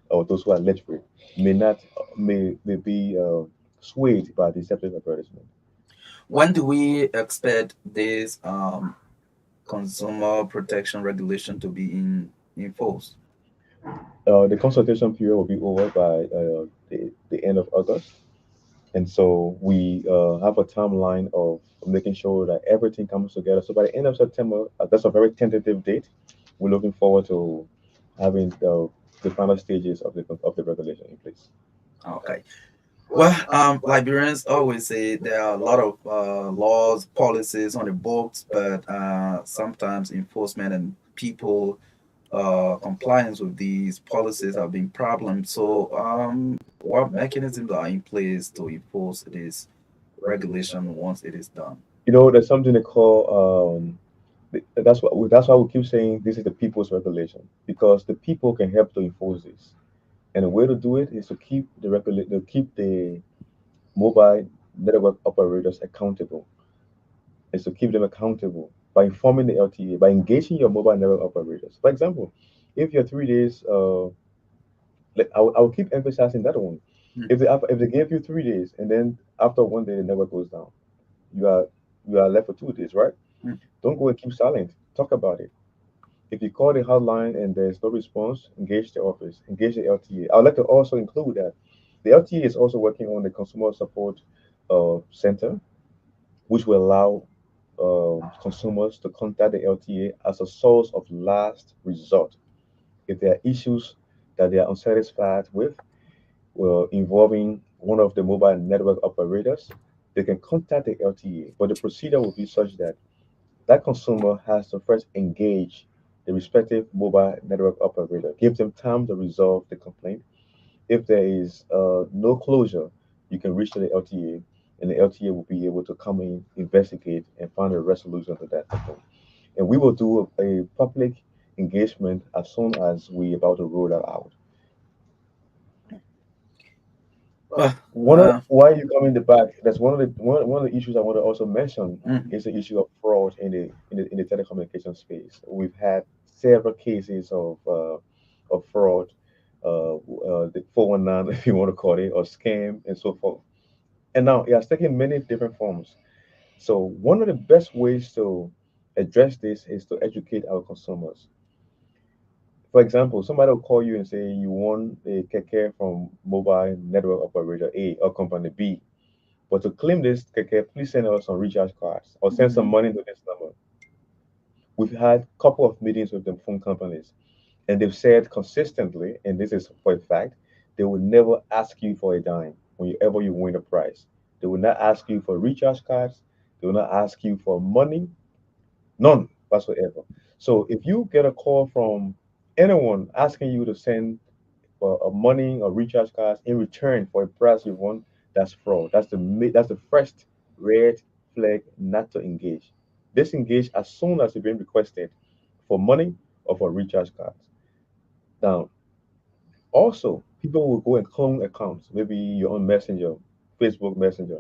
or those who are literate may not may be swayed by deceptive advertisement. When do we expect this consumer protection regulation to be enforced? The consultation period will be over by the end of August. And so we have a timeline of making sure that everything comes together. So by the end of September, that's a very tentative date. We're looking forward to having the final stages of the regulation in place. Okay. Well, Liberians always say there are a lot of laws, policies on the books, but sometimes enforcement and people compliance with these policies have been problems. So, what mechanisms are in place to enforce this regulation once it is done? There's something they call that's why we keep saying this is the people's regulation, because the people can help to enforce this. And the way to do it is to keep the mobile network operators accountable, is to keep them accountable by informing the LTA, by engaging your mobile network operators. For example, if you're 3 days, I will keep emphasizing that one. Mm. If they gave you 3 days and then after one day the network goes down, you are you are left for 2 days, right? Mm. Don't go and keep silent. Talk about it. If you call the hotline and there's no response, engage the office, engage the LTA. I would like to also include that the LTA is also working on the consumer support center, which will allow consumers to contact the LTA as a source of last resort. If there are issues that they are unsatisfied with, involving one of the mobile network operators, they can contact the LTA. But the procedure will be such that that consumer has to first engage the respective mobile network operator, give them time to resolve the complaint. If there is no closure, you can reach to the LTA, and the LTA will be able to come in, investigate, and find a resolution to that complaint. And we will do a public engagement as soon as we about to roll that out. Well, One of why you come in the back. That's one of the issues I want to also mention mm, is the issue of fraud in the telecommunication space. We've had several cases of fraud, the 419 if you want to call it, or scam and so forth. And now it has taken many different forms. So one of the best ways to address this is to educate our consumers. For example, somebody will call you and say you want a keke from mobile network operator A or company B. But to claim this keke, please send us some recharge cards or send some mhm, money to this number. We've had a couple of meetings with the phone companies, and they've said consistently, and this is for a fact, they will never ask you for a dime whenever you win a prize. They will not ask you for recharge cards. They will not ask you for money. None whatsoever. So if you get a call from anyone asking you to send money or recharge cards in return for a prize you won, that's fraud. That's the first red flag not to engage. Disengage as soon as you've been requested for money or for recharge cards. Now, also, people will go and clone accounts, maybe your own messenger, Facebook Messenger.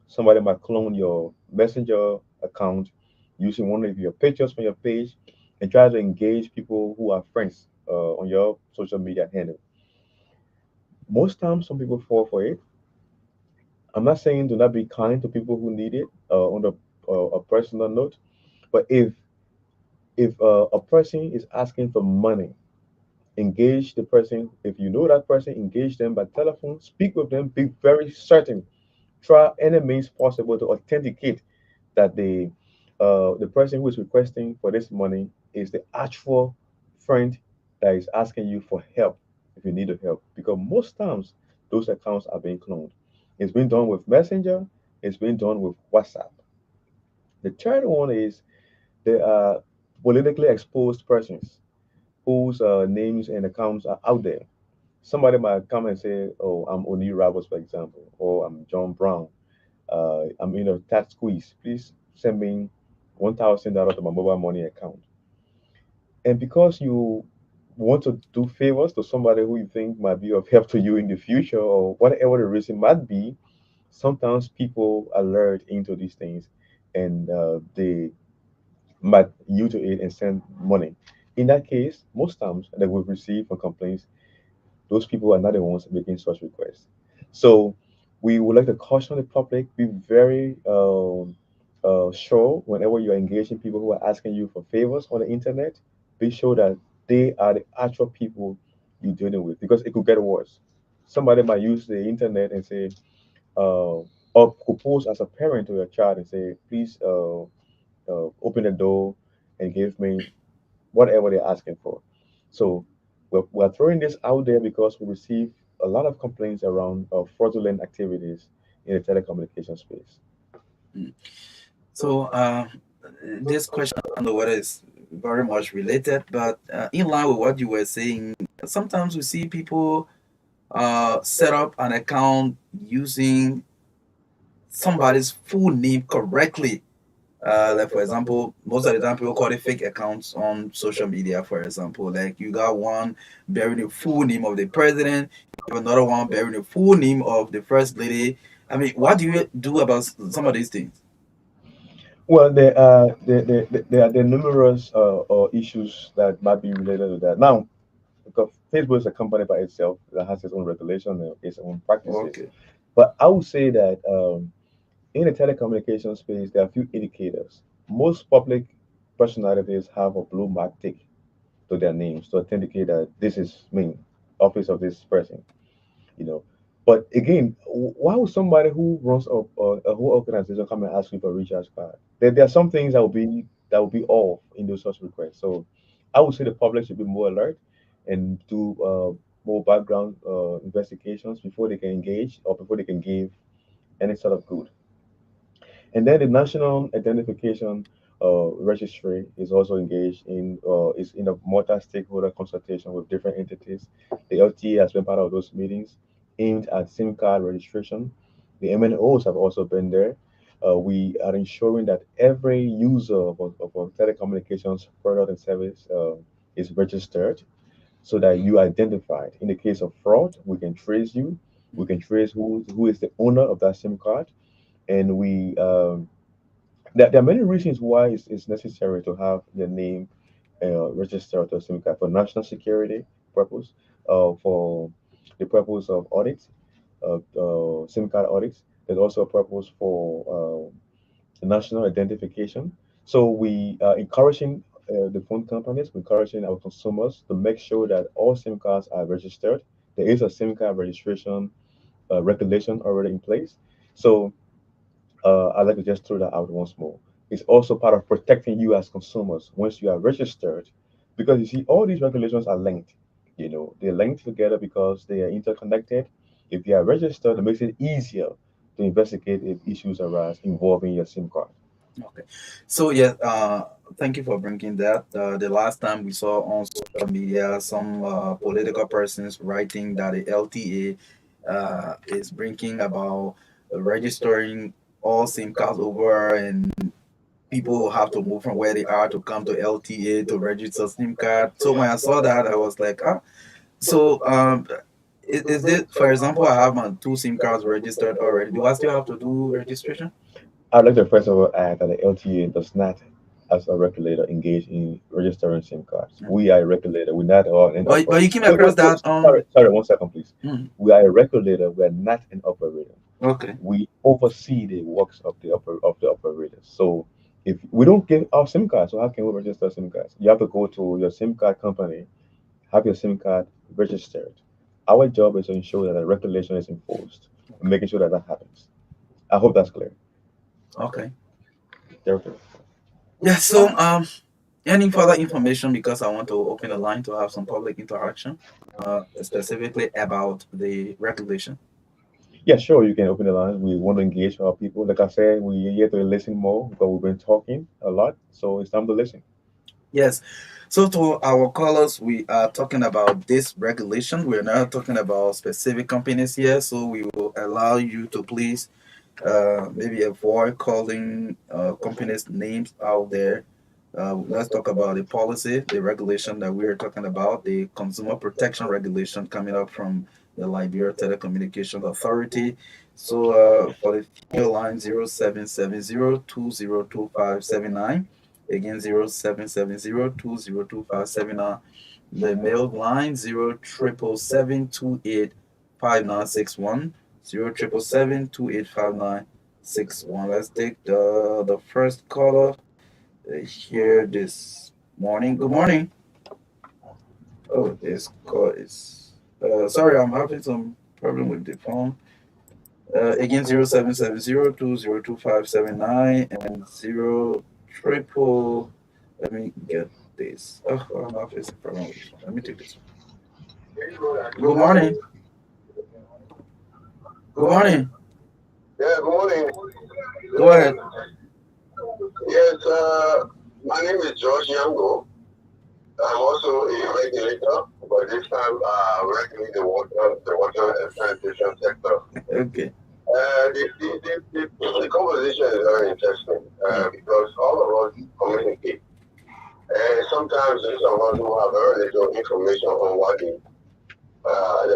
Somebody might clone your messenger account using one of your pictures from your page and try to engage people who are friends on your social media handle. Most times, some people fall for it. I'm not saying do not be kind to people who need it on a personal note, but if a person is asking for money, engage the person. If you know that person, engage them by telephone, speak with them, be very certain, try any means possible to authenticate that the person who is requesting for this money is the actual friend that is asking you for help if you need the help. Because most times those accounts are being cloned. It's been done with Messenger, it's been done with WhatsApp. The third one is the politically exposed persons whose names and accounts are out there. Somebody might come and say, "Oh, I'm Oni Ravos, for example, or I'm John Brown. I'm in a tax squeeze. Please send me $1,000 to my mobile money account." And because you want to do favors to somebody who you think might be of help to you in the future, or whatever the reason might be, sometimes people alert into these things, and they might you to it and send money. In that case, most times that we've received from complaints, those people are not the ones making such requests. So we would like to caution the public: be very sure whenever you are engaging people who are asking you for favors on the internet. Be sure that they are the actual people you're dealing with, because it could get worse. Somebody might use the internet and say, or propose as a parent to your child and say, please open the door and give me whatever they're asking for. So we're throwing this out there because we receive a lot of complaints around fraudulent activities in the telecommunication space. mm. So, this question, I don't know whether it's very much related, but in line with what you were saying, sometimes we see people set up an account using somebody's full name correctly. Like for example, most of the time people call it fake accounts on social media. For example, like you got one bearing the full name of the president, you have another one bearing the full name of the first lady. I mean, what do you do about some of these things? Well, there are numerous issues that might be related to that. Now, because Facebook is a company by itself that has its own regulation and its own practices, Okay. but I would say that in the telecommunication space, there are a few indicators. Most public personalities have a blue mark tick to their names to authenticate that this is me, office of this person, you know. But again, why would somebody who runs a whole organization come and ask you for a recharge card? There are some things that will be off in those such requests. So I would say the public should be more alert and do more background investigations before they can engage or before they can give any sort of good. And then the National Identification Registry is also engaged in is in a multi-stakeholder consultation with different entities. The LTA has been part of those meetings aimed at SIM card registration. The MNOs have also been there. We are ensuring that every user of a telecommunications product and service is registered so that you identified. In the case of fraud, we can trace you. We can trace who is the owner of that SIM card, and there are many reasons why it's necessary to have your name registered to a SIM card for national security purpose, for the purpose of audits, SIM card audits. There's also a purpose for national identification. So we are encouraging the phone companies, we're encouraging our consumers to make sure that all SIM cards are registered. There is a SIM card registration regulation already in place. So I'd like to just throw that out once more. It's also part of protecting you as consumers once you are registered, because you see, all these regulations are linked. They're linked together because they are interconnected. If you are registered, it makes it easier to investigate if issues arise involving your SIM card. Okay. So yeah, thank you for bringing that. The last time we saw on social media some political persons writing that the LTA is bringing about registering all SIM cards over, and people have to move from where they are to come to LTA to register SIM card. So when I saw that, I was like, ah. So is it, for example, I have my two SIM cards registered already. Do I still have to do registration? I'd like to first of all add that the LTA does not, as a regulator, engage in registering SIM cards. We are a regulator. We're not an But you came Wait, across wait, wait. that on. Sorry, 1 second, please. Mm, We are a regulator. We are not an operator. okay. We oversee the works of the operators. So if we don't give our SIM cards, so how can we register SIM cards? You have to go to your SIM card company, have your SIM card registered. Our job is to ensure that the regulation is enforced, making sure that that happens. I hope that's clear. Okay. Okay. Yeah. So any further information, because I want to open the line to have some public interaction, specifically about the regulation. Yeah, sure. You can open the line. We want to engage our people. Like I said, we're here to listen more because we've been talking a lot. So it's time to listen. Yes. So to our callers, we are talking about this regulation. We're not talking about specific companies here, so we will allow you to please maybe avoid calling companies' names out there. Let's talk about the policy, the regulation that we're talking about, the consumer protection regulation coming up from the Liberia Telecommunications Authority. So for the field line 0770 again 0770 the mail line 0777285961 0777285961. Let's take the first caller here this morning. Good morning. Oh, this call is sorry, I'm having some problem with the phone. Again 0770202579 and 0 triple. Let me get this. Oh, I'm not facing a problem with this one. Let me take this one. Good morning. Good morning. Yeah, good morning. Go ahead. Yes, my name is George Yango. I'm also a regulator, but this time regulating the water and sanitation sector. Okay. The conversation is very interesting because all of us communicate. And sometimes some of us who have very little information on what the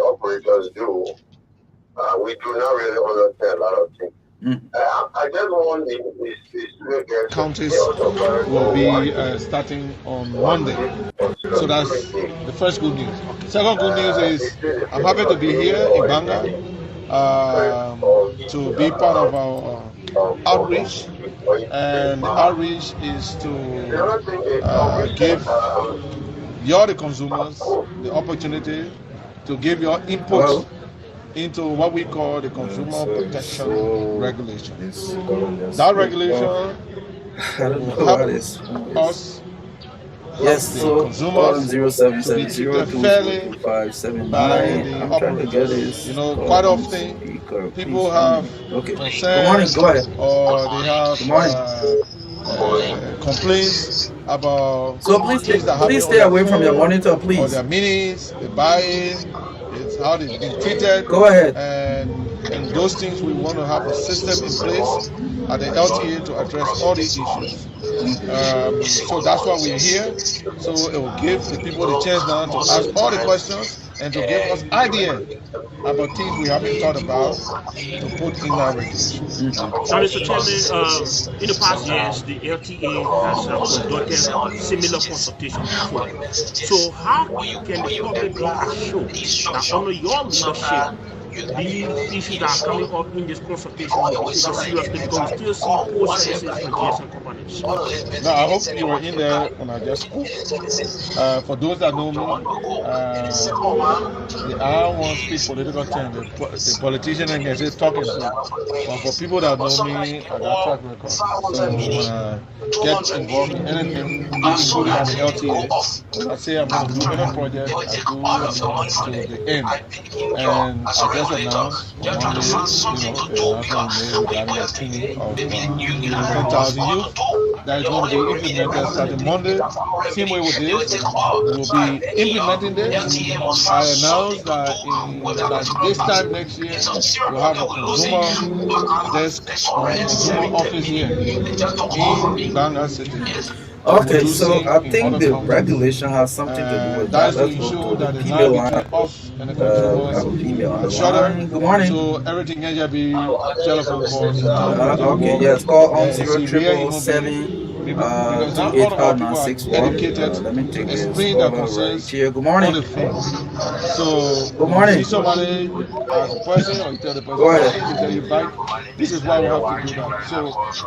operators do, we do not really understand a lot of things. I just want the Counties will be starting on Monday. So that's the first good news. Second good news is I'm happy to be here in Banga to be part of our outreach. And the outreach is to give the consumers the opportunity to give your input into what we call the Consumer Protection Regulation. That regulation will help us, Yes, the so consumers, to be treated fairly by the operators. Quite often people have concerns or they have complaints about so please stay away from your monitor, or please. their meetings, the buying, it's how they've been treated. Go ahead. And those things we want to have a system in place at the LTA to address all these issues. So that's why we're here. So it will give the people the chance now to ask all the questions and to give us ideas about things we haven't thought about to put in our regulation. Now, Mr. Chairman, in the past years, the LTA has conducted similar consultation before. So, how can the public be assured that under your leadership, these issues that are coming up in this consultation will be taken seriously, because we still see poor services from GSM companies? Now, I hope you were in there when I just spoke. For those that know me, I don't want to speak political terms. The politician and can say talking. But for people that know me, I got track record. So when I get involved in anything, including at the LTA, when I say I'm going to do any project, I do it to the end. And I just announced on Monday, the announcement we made regarding the training of 10,000 youth that is going to be implemented starting Monday. Same way with this, we'll be implementing this. I announced that this time next year, we'll have a consumer desk, consumer office here in Banga City. Okay, so I think the regulation has something to do with that. That's to Let's ensure go to that the it's female not line. between us and the Female on the consumers. line. Good morning. So everything can be telephone calls. Okay, yes, call on Yeah, 07777 because not all of our people are 2859161. educated Let me to take this explain their caller right concerns here. Good on morning. the phone. So Good morning. you see somebody as a person, or you tell the person, Go ahead. they tell you back, this is why we have to do that. So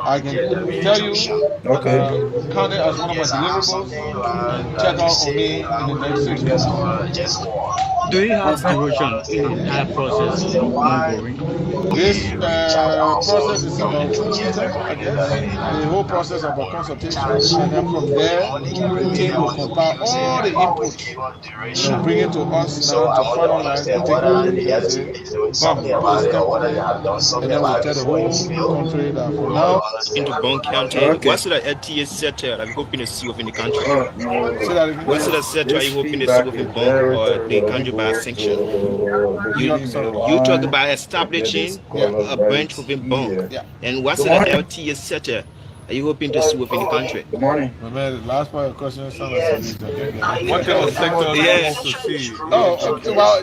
I can tell you, Okay. count it as one of my deliverables, and check out on me in the next 6 months. Do you have duration in the entire process ongoing? This process is about 2 years, I guess. The whole process of a consultation, and then from there, the team will compile all the input and bring it to us now to finalize and take it to and then we'll tell the whole country that from now. Into Bone County. Okay. What's the LTA sector that you're hoping to see within the country? Say that again. What's the sector are you hoping to see within Bone or the country by sanction? You talk about establishing a branch within Bone. Yeah. And what's the LTA sector are you hoping to see within the country? Good morning. My man, the last part of the question sounded like What kind of sector do you Yeah. want to see? Oh, okay, well,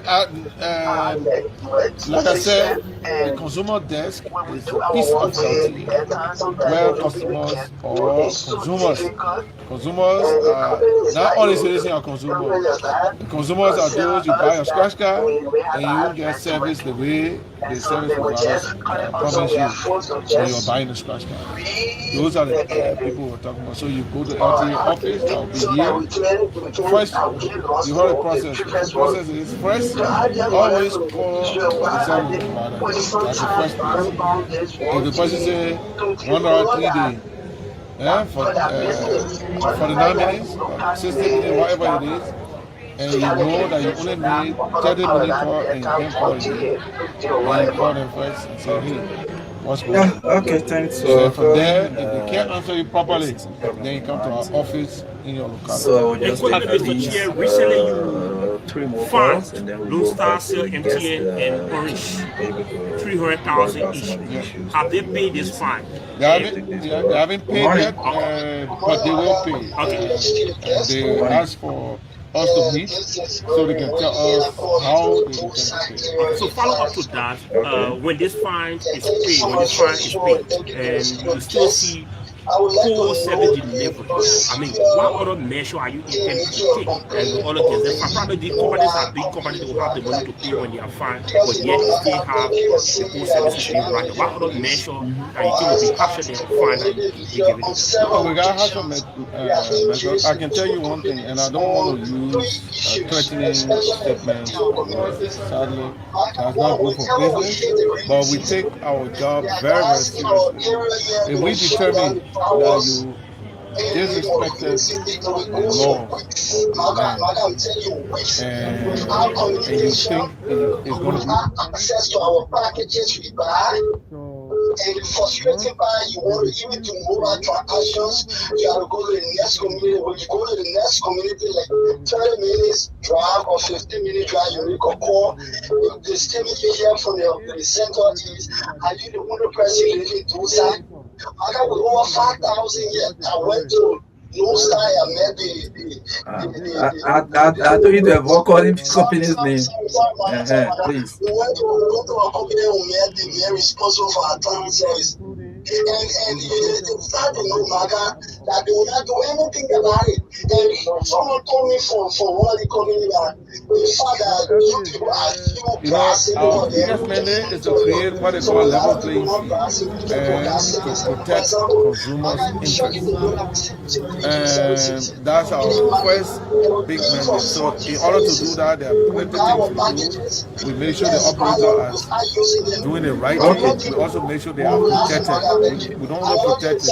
like I said, the consumer desk is a piece of LTA where customers or consumers are not only citizens are consumers. The consumers are those you buy a scratch card and you get service the way the service providers promise you when you're buying a scratch card. Those are the people we're talking about. So you go to the LTA office, I'll be here. First, you heard the process. The process is first, always call the service provider. That's the first place. If the person say $1 3 days, for the 9 minutes, 60 minutes, whatever it is, and you know that you only need 30 minutes for and you can call it, then you call them first and say, hey, what's going on? Okay, thanks. So from there, if they can't answer you properly, then you come to our office in your locality. So I will just And take Mr. these, Chair, recently you 3 more found calls and then we'll Blue go Star, back Cell, to the MTN, and Orange, 300,000 each. Have they paid this fine? They haven't paid yet, but they will pay. They ask for us to meet so they can tell us how they intend to pay. So follow up to that, when this fine is paid, and you still see poor service delivery, I mean, what other measure are you intending to take? And all of this, probably the companies are big companies, they will have the money to pay when they are fined, but yet they still have the poor service being right. What other measure that you think will be harsher than the fine that you be giving them? Oh, we got half a measure. I can tell you one thing, and I don't want to use threatening statements. Sadly, that's not good for business. But we take our job very, very seriously. If we determine that you disrespected the law of the land, and you think it's going to be access to our packages we buy. And the frustrating part, you want to even do mobile transactions, you have to go to the next community. When you go to the next community, like 30 minutes drive or 15-minute drive, you make a call. If they still here from the center is, are you the only person living through that? I got with over 5,000 yet. I went to no style, I met I told you to avoid calling company's name. Please. We went to a company who met the main responsible for our client service. And they started to know Maga that they will not do anything about it. And someone told me from one of the company that the fact that you people are You know, our biggest mandate is to create what they call level playing field and to protect consumers' interests. And that's our first big mandate. So in order to do that, there are plenty of things we do. We make sure the operator is doing the right thing. We also make sure they are protected. We don't only protect the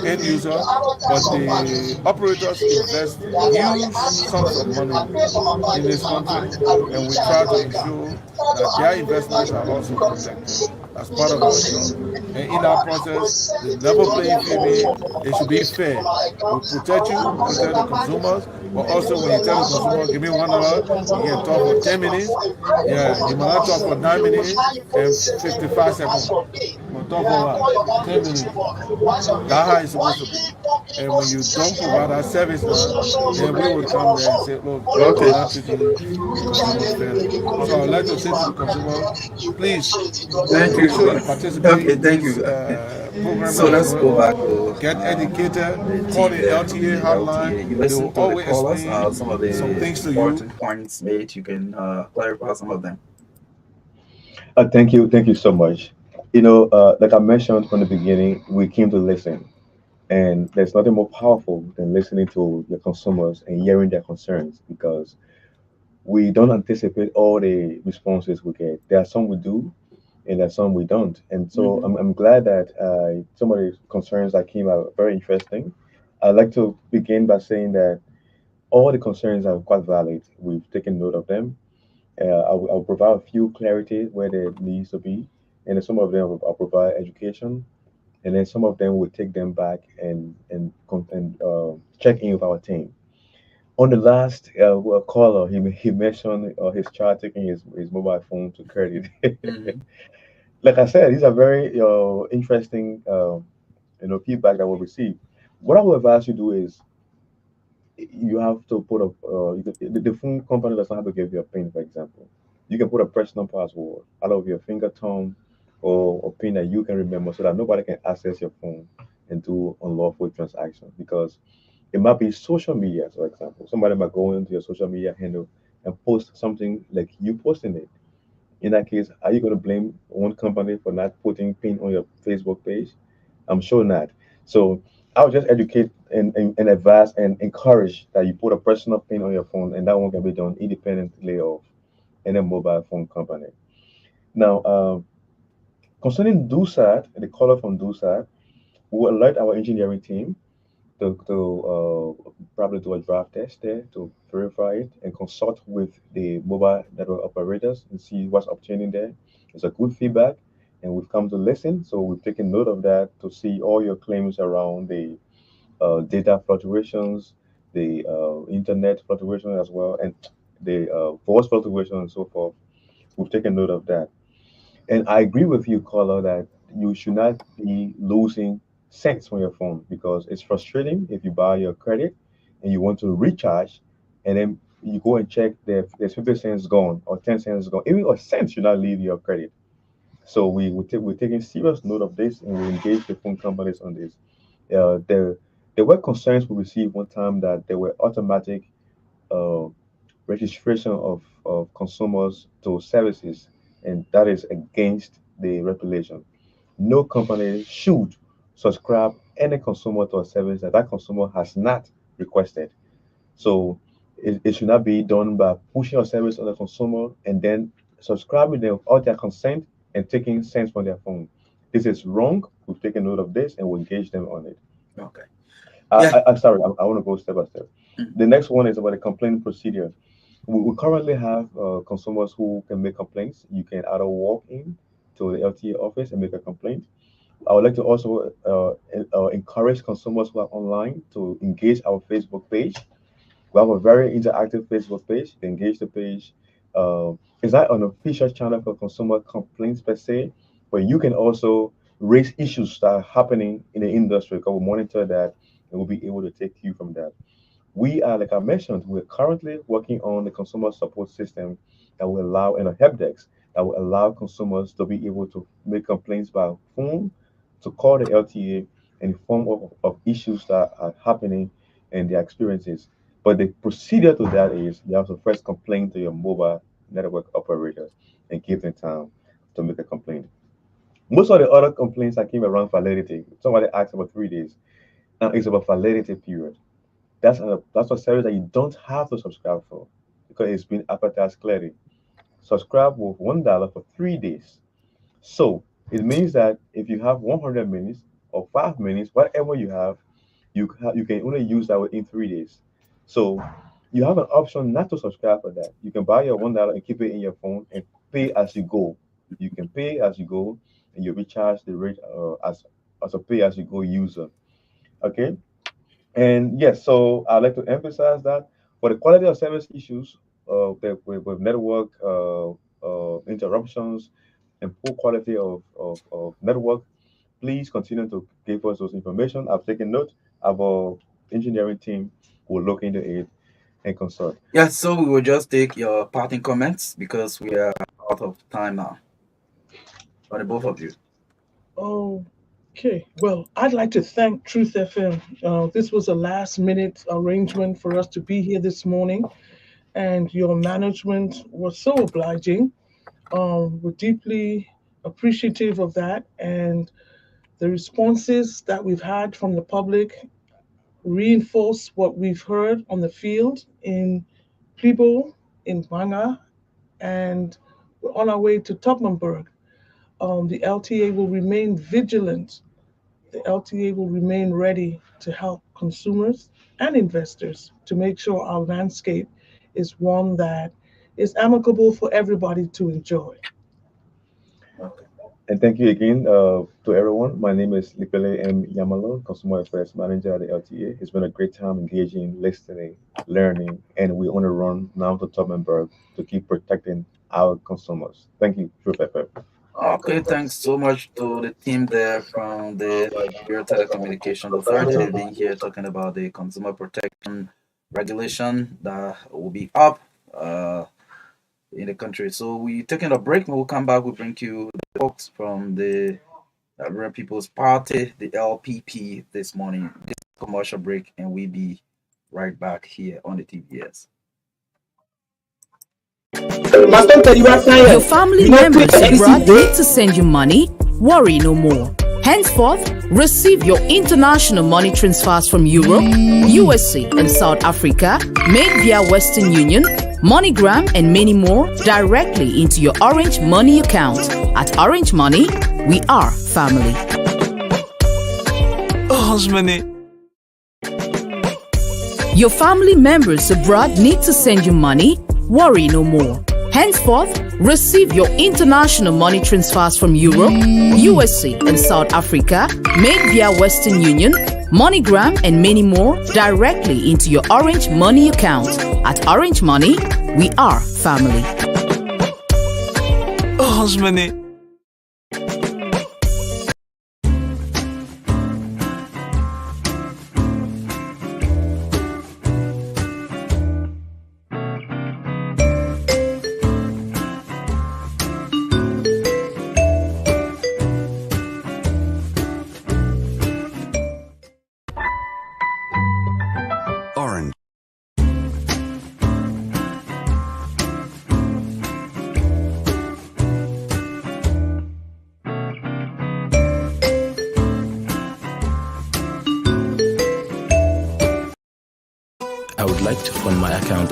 end user, but the operators invest huge sums of money in this country, and we try to ensure that their investments are also protected as part of our job. And in that process, the level playing field, it should be fair. We protect you, protect the consumers, but also when you tell the consumer, give me $1, you can talk for 10 minutes. Yeah, you might not talk for 9 minutes and 55 seconds. But talk for 10 minutes. That's how it's supposed to be. And when you don't provide that service now, then we will come there and say, look, we're not treating the consumers fairly. So I'd like to say to the consumer, please, Thank make sure you. you participate Okay, thank in this you. program. So let's go back to Get educated, call the LTA hotline. You They listen will to the always callers, explain some of the some things to you. important points made. You can clarify some of them. Thank you so much. Like I mentioned from the beginning, we came to listen, and there's nothing more powerful than listening to your consumers and hearing their concerns because we don't anticipate all the responses we get. There are some we do, and there are some we don't. And so I'm glad that some of the concerns that came out are very interesting. I'd like to begin by saying that all the concerns are quite valid. We've taken note of them. I'll provide a few clarity where there needs to be, and then some of them I'll provide education, and then some of them will take them back and check in with our team. On the last caller, he mentioned his child taking his mobile phone to credit. Mhm. Like I said, these are very interesting feedback that we receive. What I would advise you do is you have to put up the phone company doesn't have to give you a PIN, for example. You can put a personal password out of your finger thumb or a PIN that you can remember so that nobody can access your phone and do unlawful transactions because it might be social media, for example. Somebody might go into your social media handle and post something like you posting it. In that case, are you going to blame one company for not putting PIN on your Facebook page? I'm sure not. So I would just educate and advise and encourage that you put a personal PIN on your phone, and that one can be done independently of any mobile phone company. Now, concerning DUSAT, the caller from DUSAT, we will alert our engineering team to probably do a draft test there to verify it and consult with the mobile network operators and see what's obtaining there. It's a good feedback, and we've come to listen. So we've taken note of that to see all your claims around the data fluctuations, the internet fluctuation as well, and the voice fluctuation and so forth. We've taken note of that. And I agree with you, caller, that you should not be losing cents on your phone because it's frustrating if you buy your credit and you want to recharge and then you go and check there's 50 cents gone or 10 cents gone. Even a cent should not leave your credit. So we're taking serious note of this and we engage the phone companies on this. There were concerns we received one time that there were automatic uh, registration of consumers to services, and that is against the regulation. No company should subscribe any consumer to a service that that consumer has not requested. So it should not be done by pushing a service on the consumer and then subscribing them without their consent and taking cents from their phone. This is wrong. We've taken note of this and we engage them on it. Okay. Yeah. I'm sorry, I want to go step by step. Mm. The next one is about the complaint procedure. We currently have consumers who can make complaints. You can either walk in to the LTA office and make a complaint. I would like to also encourage consumers who are online to engage our Facebook page. We have a very interactive Facebook page. Engage the page. It's not an official channel for consumer complaints per se, but you can also raise issues that are happening in the industry, because we monitor that and we'll be able to take cue from that. We are, like I mentioned, we're currently working on the consumer support system that will allow, and a help desk that will allow consumers to be able to make complaints by phone, to call the LTA, and inform of issues that are happening and their experiences. But the procedure to that is you have to first complain to your mobile network operator and give them time to make a complaint. Most of the other complaints that came around validity, somebody asked about 3 days. Now it's about validity period. That's a service that you don't have to subscribe for because it's been advertised clearly. Subscribe with $1 for 3 days. So it means that if you have 100 minutes or 5 minutes, whatever you have, you can only use that within 3 days. So you have an option not to subscribe for that. You can buy your $1 and keep it in your phone and pay as you go. You can pay as you go, and you recharge the rate as a pay as you go user. Okay. And yes, so I'd like to emphasize that for the quality of service issues with network interruptions and poor quality of network, please continue to give us those information. I've taken note. Our engineering team will look into it and consult. Yeah, so we will just take your parting comments because we are out of time now. For the both of you. Okay, well, I'd like to thank Truth FM. This was a last-minute arrangement for us to be here this morning, and your management was so obliging. We're deeply appreciative of that, and the responses that we've had from the public reinforce what we've heard on the field in Plibo, in Manga, and we're on our way to Topmanburg. The LTA will remain vigilant. The LTA will remain ready to help consumers and investors to make sure our landscape is one that is amicable for everybody to enjoy. And thank you again to everyone. My name is Lipele M. Yamalo, Consumer Affairs Manager at the LTA. It's been a great time engaging, listening, learning, and we're on a run now to Topmanburg to keep protecting our consumers. Thank you, Truth FM. Okay, thanks so much to the team there from the Nigeria Telecommunications Authority. They've been here talking about the consumer protection regulation that will be up in the country. So we're taking a break. When we'll come back, we'll bring you the folks from the Nigerian People's Party, the LPP, this morning. This commercial break, and we'll be right back here on the TVS. Your family members abroad need to send you money? Worry no more. Henceforth, receive your international money transfers from Europe, USA, and South Africa made via Western Union, MoneyGram, and many more directly into your Orange Money account. At Orange Money, we are family. Orange Money. Your family members abroad need to send you money? Worry no more. Henceforth, receive your international money transfers from Europe, USA, and South Africa made via Western Union, MoneyGram, and many more directly into your Orange Money account. At Orange Money, we are family. Orange Money.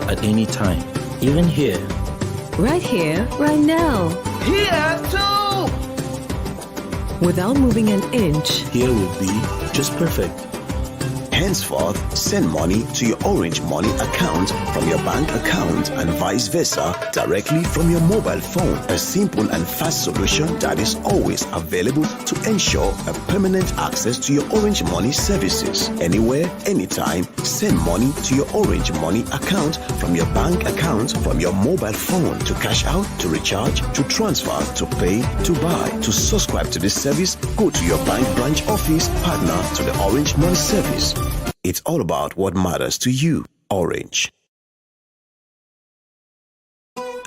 At any time, even here. Right here, right now. Here too! Without moving an inch. Here will be just perfect. Henceforth, send money to your Orange Money account from your bank account and vice versa directly from your mobile phone. A simple and fast solution that is always available to ensure a permanent access to your Orange Money services. Anywhere, anytime, send money to your Orange Money account from your bank account from your mobile phone to cash out, to recharge, to transfer, to pay, to buy. To subscribe to this service, go to your bank branch office, partner to the Orange Money service. It's all about what matters to you. Orange.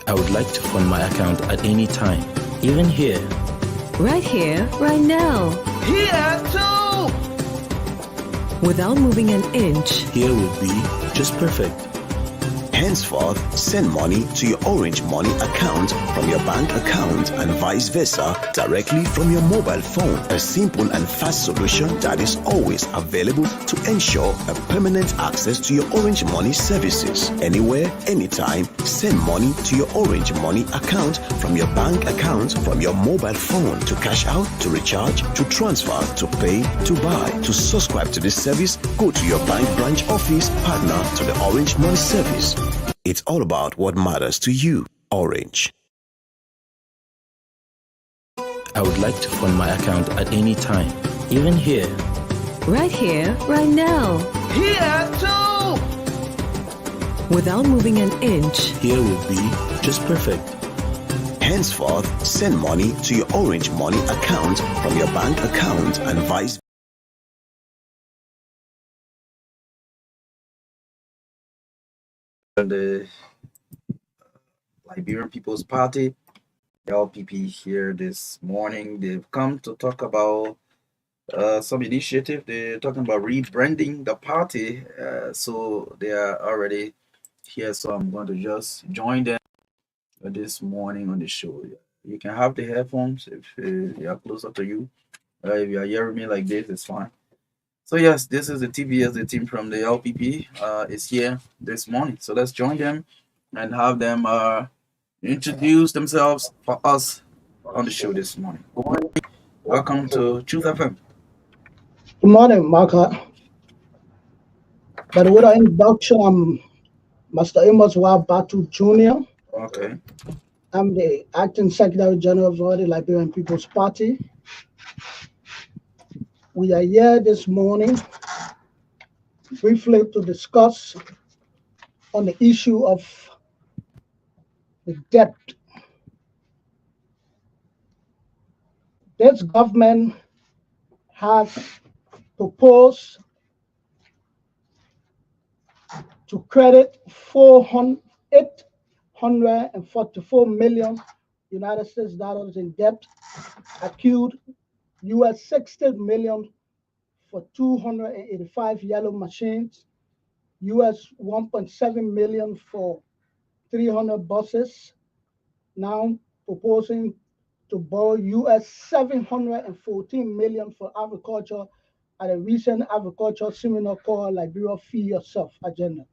I would like to fund my account at any time, even here. Right here, right now. Here too! Without moving an inch. Here will be just perfect. Henceforth, send money to your Orange Money account from your bank account and vice versa directly from your mobile phone. A simple and fast solution that is always available to ensure a permanent access to your Orange Money services. Anywhere, anytime, send money to your Orange Money account from your bank account from your mobile phone to cash out, to recharge, to transfer, to pay, to buy. To subscribe to this service, go to your bank branch office, partner to the Orange Money service. It's all about what matters to you. Orange. I would like to fund my account at any time, even here. Right here, right now. Here too! Without moving an inch. Here will be just perfect. Henceforth, send money to your Orange Money account from your bank account and vice The Liberian People's Party, LPP, here this morning. They've come to talk about some initiative. They're talking about rebranding the party. So they are already here. So I'm going to just join them this morning on the show. You can have the headphones if they are closer to you. If you are hearing me like this, it's fine. So yes, this is the TBS, the team from the LPP is here this morning. So let's join them and have them introduce themselves for us on the show this morning. Good morning. Welcome to Truth FM. Good morning, Marka. By the way, the introduction, I'm Master Amos Batu Jr. Okay. I'm the acting Secretary General of the Liberian People's Party. We are here this morning briefly to discuss on the issue of the debt. This government has proposed to credit 844 million United States dollars in debt, accrued US 60 million for 285 yellow machines, US 1.7 million for 300 buses, now proposing to borrow US 714 million for agriculture at a recent agriculture seminar called Liberia Feed Yourself agenda.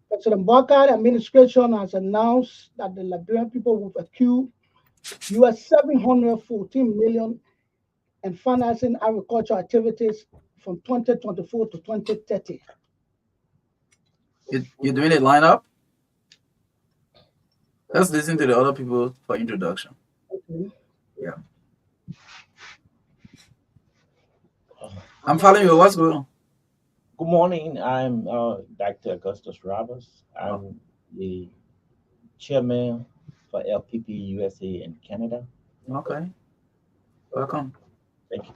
President Barker administration has announced that the Liberian people will accrue US 714 million in financing agriculture activities from 2024 to 2030. You're doing it lineup? Let's listen to the other people for introduction. Okay. Yeah. I'm following you. What's going on? Good morning. I'm Dr. Augustus Roberts. I'm the chairman for LPP USA in Canada. Okay. Welcome. Thank you.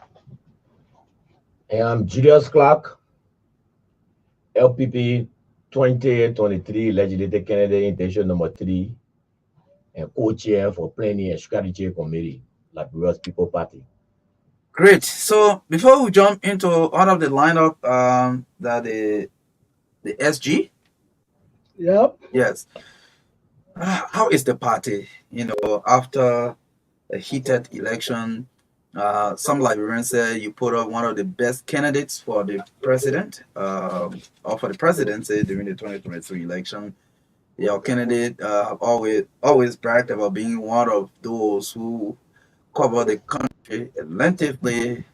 And I'm Julius Clark, LPP 2023 Legislative Candidate Intention number 3, and co-chair for Planning and Strategy Committee, Liberia's People Party. Great. So before we jump into all of the lineup, that the SG. Yep. Yes. How is the party? After a heated election, some Liberians say you put up one of the best candidates for the president, or for the presidency during the 2023 election. Your candidate have always bragged about being one of those who cover the country lengthily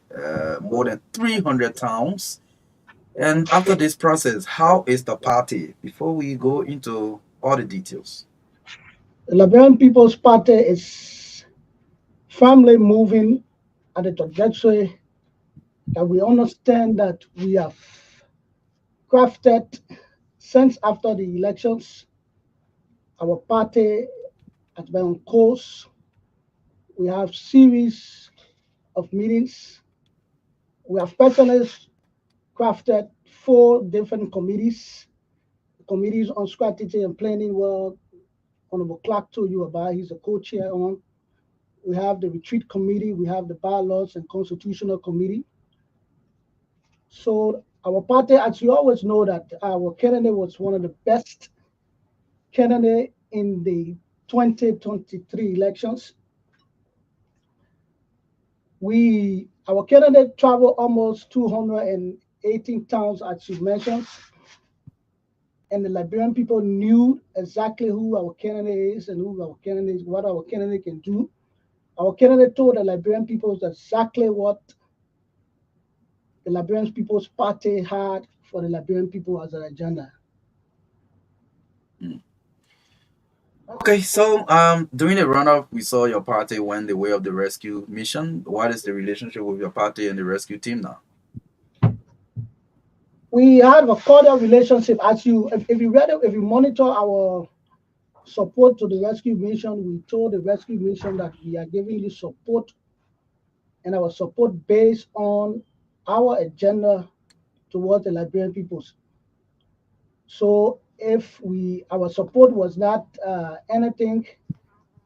more than 300 towns. And after this process, how is the party? Before we go into all the details. The Liberian People's Party is firmly moving at a trajectory that we understand that we have crafted since after the elections. Our party has been on course. We have series of meetings. We have personally crafted 4 different committees. Committees on strategy and planning, well, Honorable Clark told you about, he's a co-chair on. We have the retreat committee, we have the bylaws and constitutional committee. So our party, as you always know, that our candidate was one of the best candidates in the 2023 elections. Our candidate traveled almost 218 towns, as you mentioned, and the Liberian people knew exactly who our candidate is and what our candidate can do. Our candidate told the Liberian people exactly what the Liberian People's Party had for the Liberian people as an agenda. Okay, so during the runoff, we saw your party went the way of the rescue mission. What is the relationship with your party and the rescue team now? We have a cordial relationship. If you monitor our support to the rescue mission, we told the rescue mission that we are giving you support, and our support based on our agenda towards the Liberian peoples. So if our support was not anything,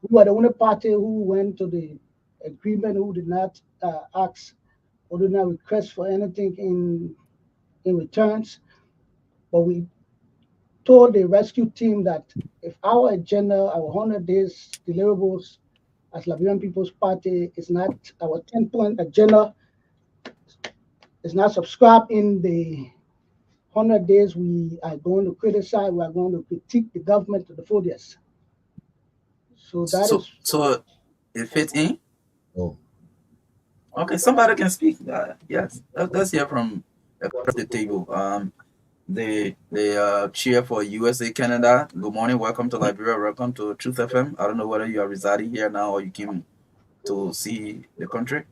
we were the only party who went to the agreement, who did not ask or did not request for anything in returns. But we told the rescue team that if our agenda, our 100 days deliverables as Liberian People's Party is not, our 10-point agenda is not subscribed in the 100 days, we are going to criticize, we are going to critique the government to the fullest. So it fits in? Oh. Okay, somebody can speak. Yes, let's hear from across the table. The chair for USA Canada. Good morning, welcome to Liberia, welcome to Truth FM. I don't know whether you are residing here now or you came to see the country.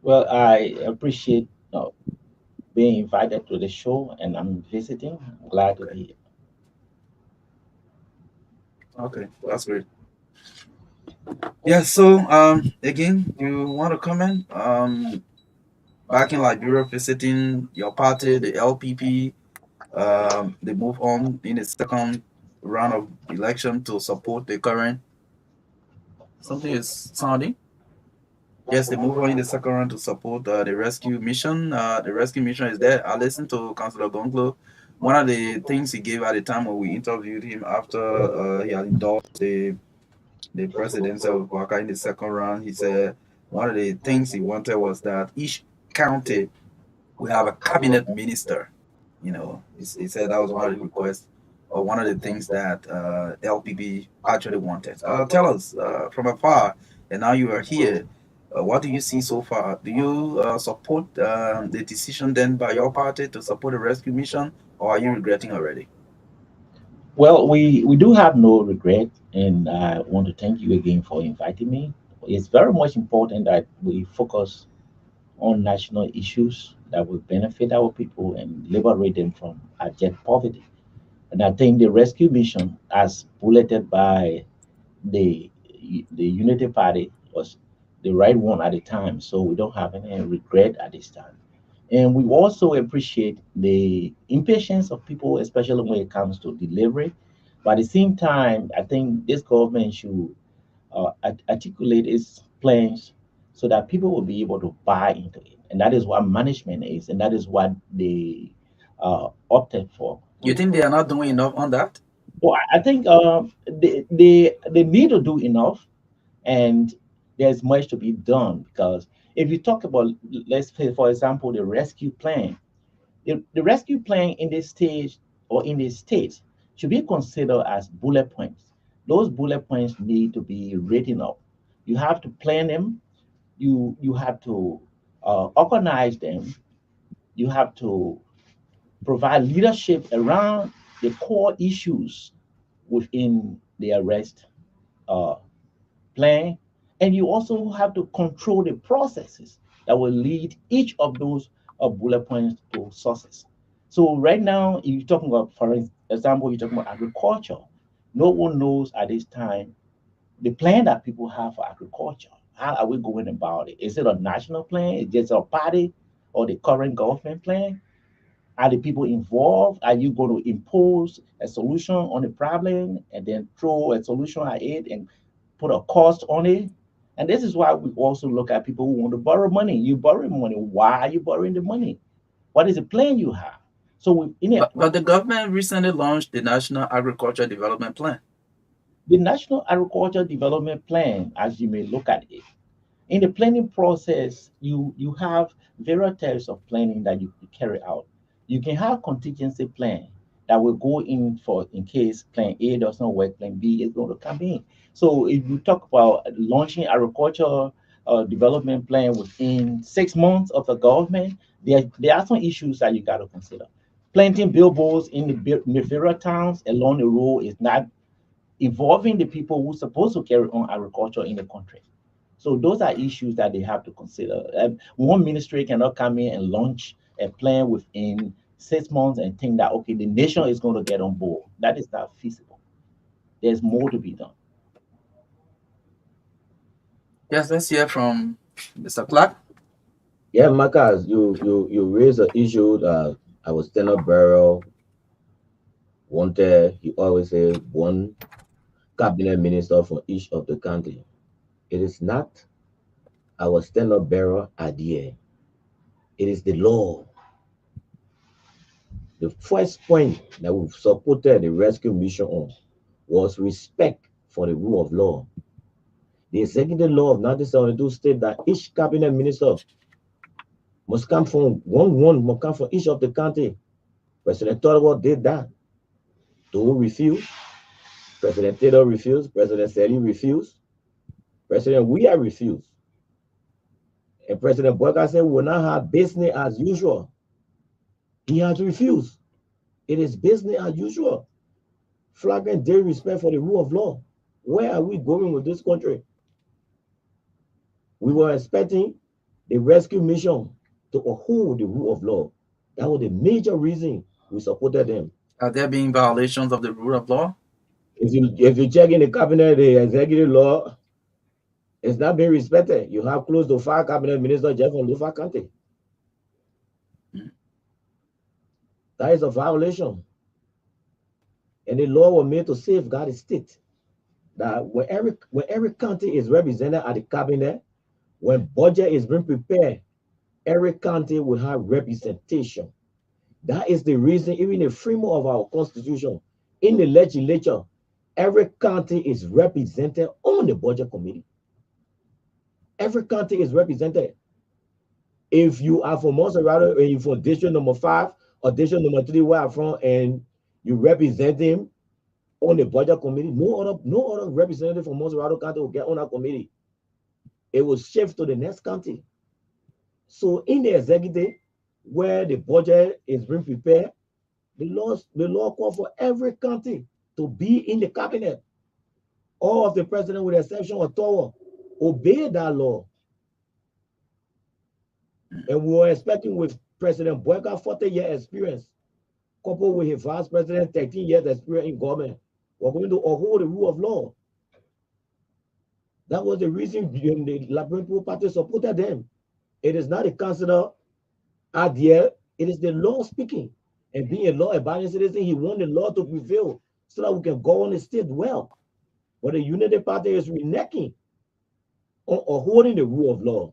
Well, I appreciate being invited to the show, and I'm visiting. I'm glad to be here. Okay, that's great. Yeah, so again, you want to comment? Back in Liberia, visiting your party, the LPP, they move on in the second round of election to support the current. Something is sounding. Yes, they move on in the second round to support the rescue mission. The rescue mission is there. I listened to Councillor Gonklo. One of the things he gave at the time when we interviewed him after he had endorsed the presidency of Waka in the second round, he said one of the things he wanted was that each county will have a cabinet minister. You know, he said that was one of the requests or one of the things that LPP actually wanted. Tell us from afar, and now you are here. What do you see so far? Do you support the decision then by your party to support the rescue mission, or are you regretting already? Well, we do have no regret, and I want to thank you again for inviting me. It's very much important that we focus on national issues that will benefit our people and liberate them from abject poverty. And I think the rescue mission, as bulleted by the Unity Party, was the right one at the time. So we don't have any regret at this time. And we also appreciate the impatience of people, especially when it comes to delivery. But at the same time, I think this government should articulate its plans so that people will be able to buy into it. And that is what management is, and that is what they opted for. You think they are not doing enough on that? Well, I think they need to do enough, and there's much to be done, because if you talk about, let's say, for example, the rescue plan, the rescue plan in this stage or in this state should be considered as bullet points. Those bullet points need to be written up. You have to plan them. You have to organize them. You have to provide leadership around the core issues within the arrest plan. And you also have to control the processes that will lead each of those bullet points to success. So right now, if you're talking about, for example, you're talking about agriculture. No one knows at this time the plan that people have for agriculture. How are we going about it? Is it a national plan? Is it a party or the current government plan? Are the people involved? Are you going to impose a solution on the problem and then throw a solution at it and put a cost on it? And this is why we also look at people who want to borrow money. You borrow money. Why are you borrowing the money? What is the plan you have? So but the government recently launched the National Agriculture Development Plan. The National Agriculture Development Plan, as you may look at it, in the planning process, you have various types of planning that you carry out. You can have contingency plan that will go in for in case plan A does not work, plan B is going to come in. So if you talk about launching agriculture development plan within 6 months of the government, there are some issues that you got to consider. Planting billboards in the various towns along the road is not involving the people who are supposed to carry on agriculture in the country. So those are issues that they have to consider. One ministry cannot come in and launch a plan within 6 months and think that, okay, the nation is going to get on board. That is not feasible. There's more to be done. Yes, let's hear from Mr. Clark. Yeah, Marcus, you raised an issue that our standard bearer wanted. He always say one cabinet minister for each of the country. It is not our standard bearer idea. It is the law. The first point that we've supported the rescue mission on was respect for the rule of law. The executive law of 1972 states that each cabinet minister must come from must come from each of the country. President Torgo did that. Togo refused. President Taylor refused. President Sally refused. President Weah refused. And President Boyka said we will not have business as usual. He had to refuse. It is business as usual. Flagrant disrespect for the rule of law. Where are we going with this country? We were expecting the rescue mission to uphold the rule of law. That was the major reason we supported them. Are there being violations of the rule of law? If you check in the cabinet, the executive law is not being respected. You have close to 5 cabinet ministers just from Lufa County. That is a violation. And the law was made to safeguard the state. That when every county is represented at the cabinet, when budget is being prepared, every county will have representation. That is the reason, even the framework of our constitution, in the legislature, every county is represented on the budget committee. Every county is represented. If you are from Monserrate, and you're from district number 5 or district number 3, where I'm from, and you represent them on the budget committee, no other representative from Monserrate County will get on that committee. It will shift to the next county. So in the executive, where the budget is being prepared, the law calls for every county to be in the cabinet. All of the president, with the exception of Towa, obey that law. And we were expecting with President Boyka 40-year experience, coupled with his vice president 13 years experience in government, we're going to uphold the rule of law. That was the reason the Liberian People Party supported them. It is not a councillor idea, it is the law speaking. And being a law-abiding citizen, he wanted the law to prevail so that we can go on the state well. But the Unity Party is reneging on upholding the rule of law.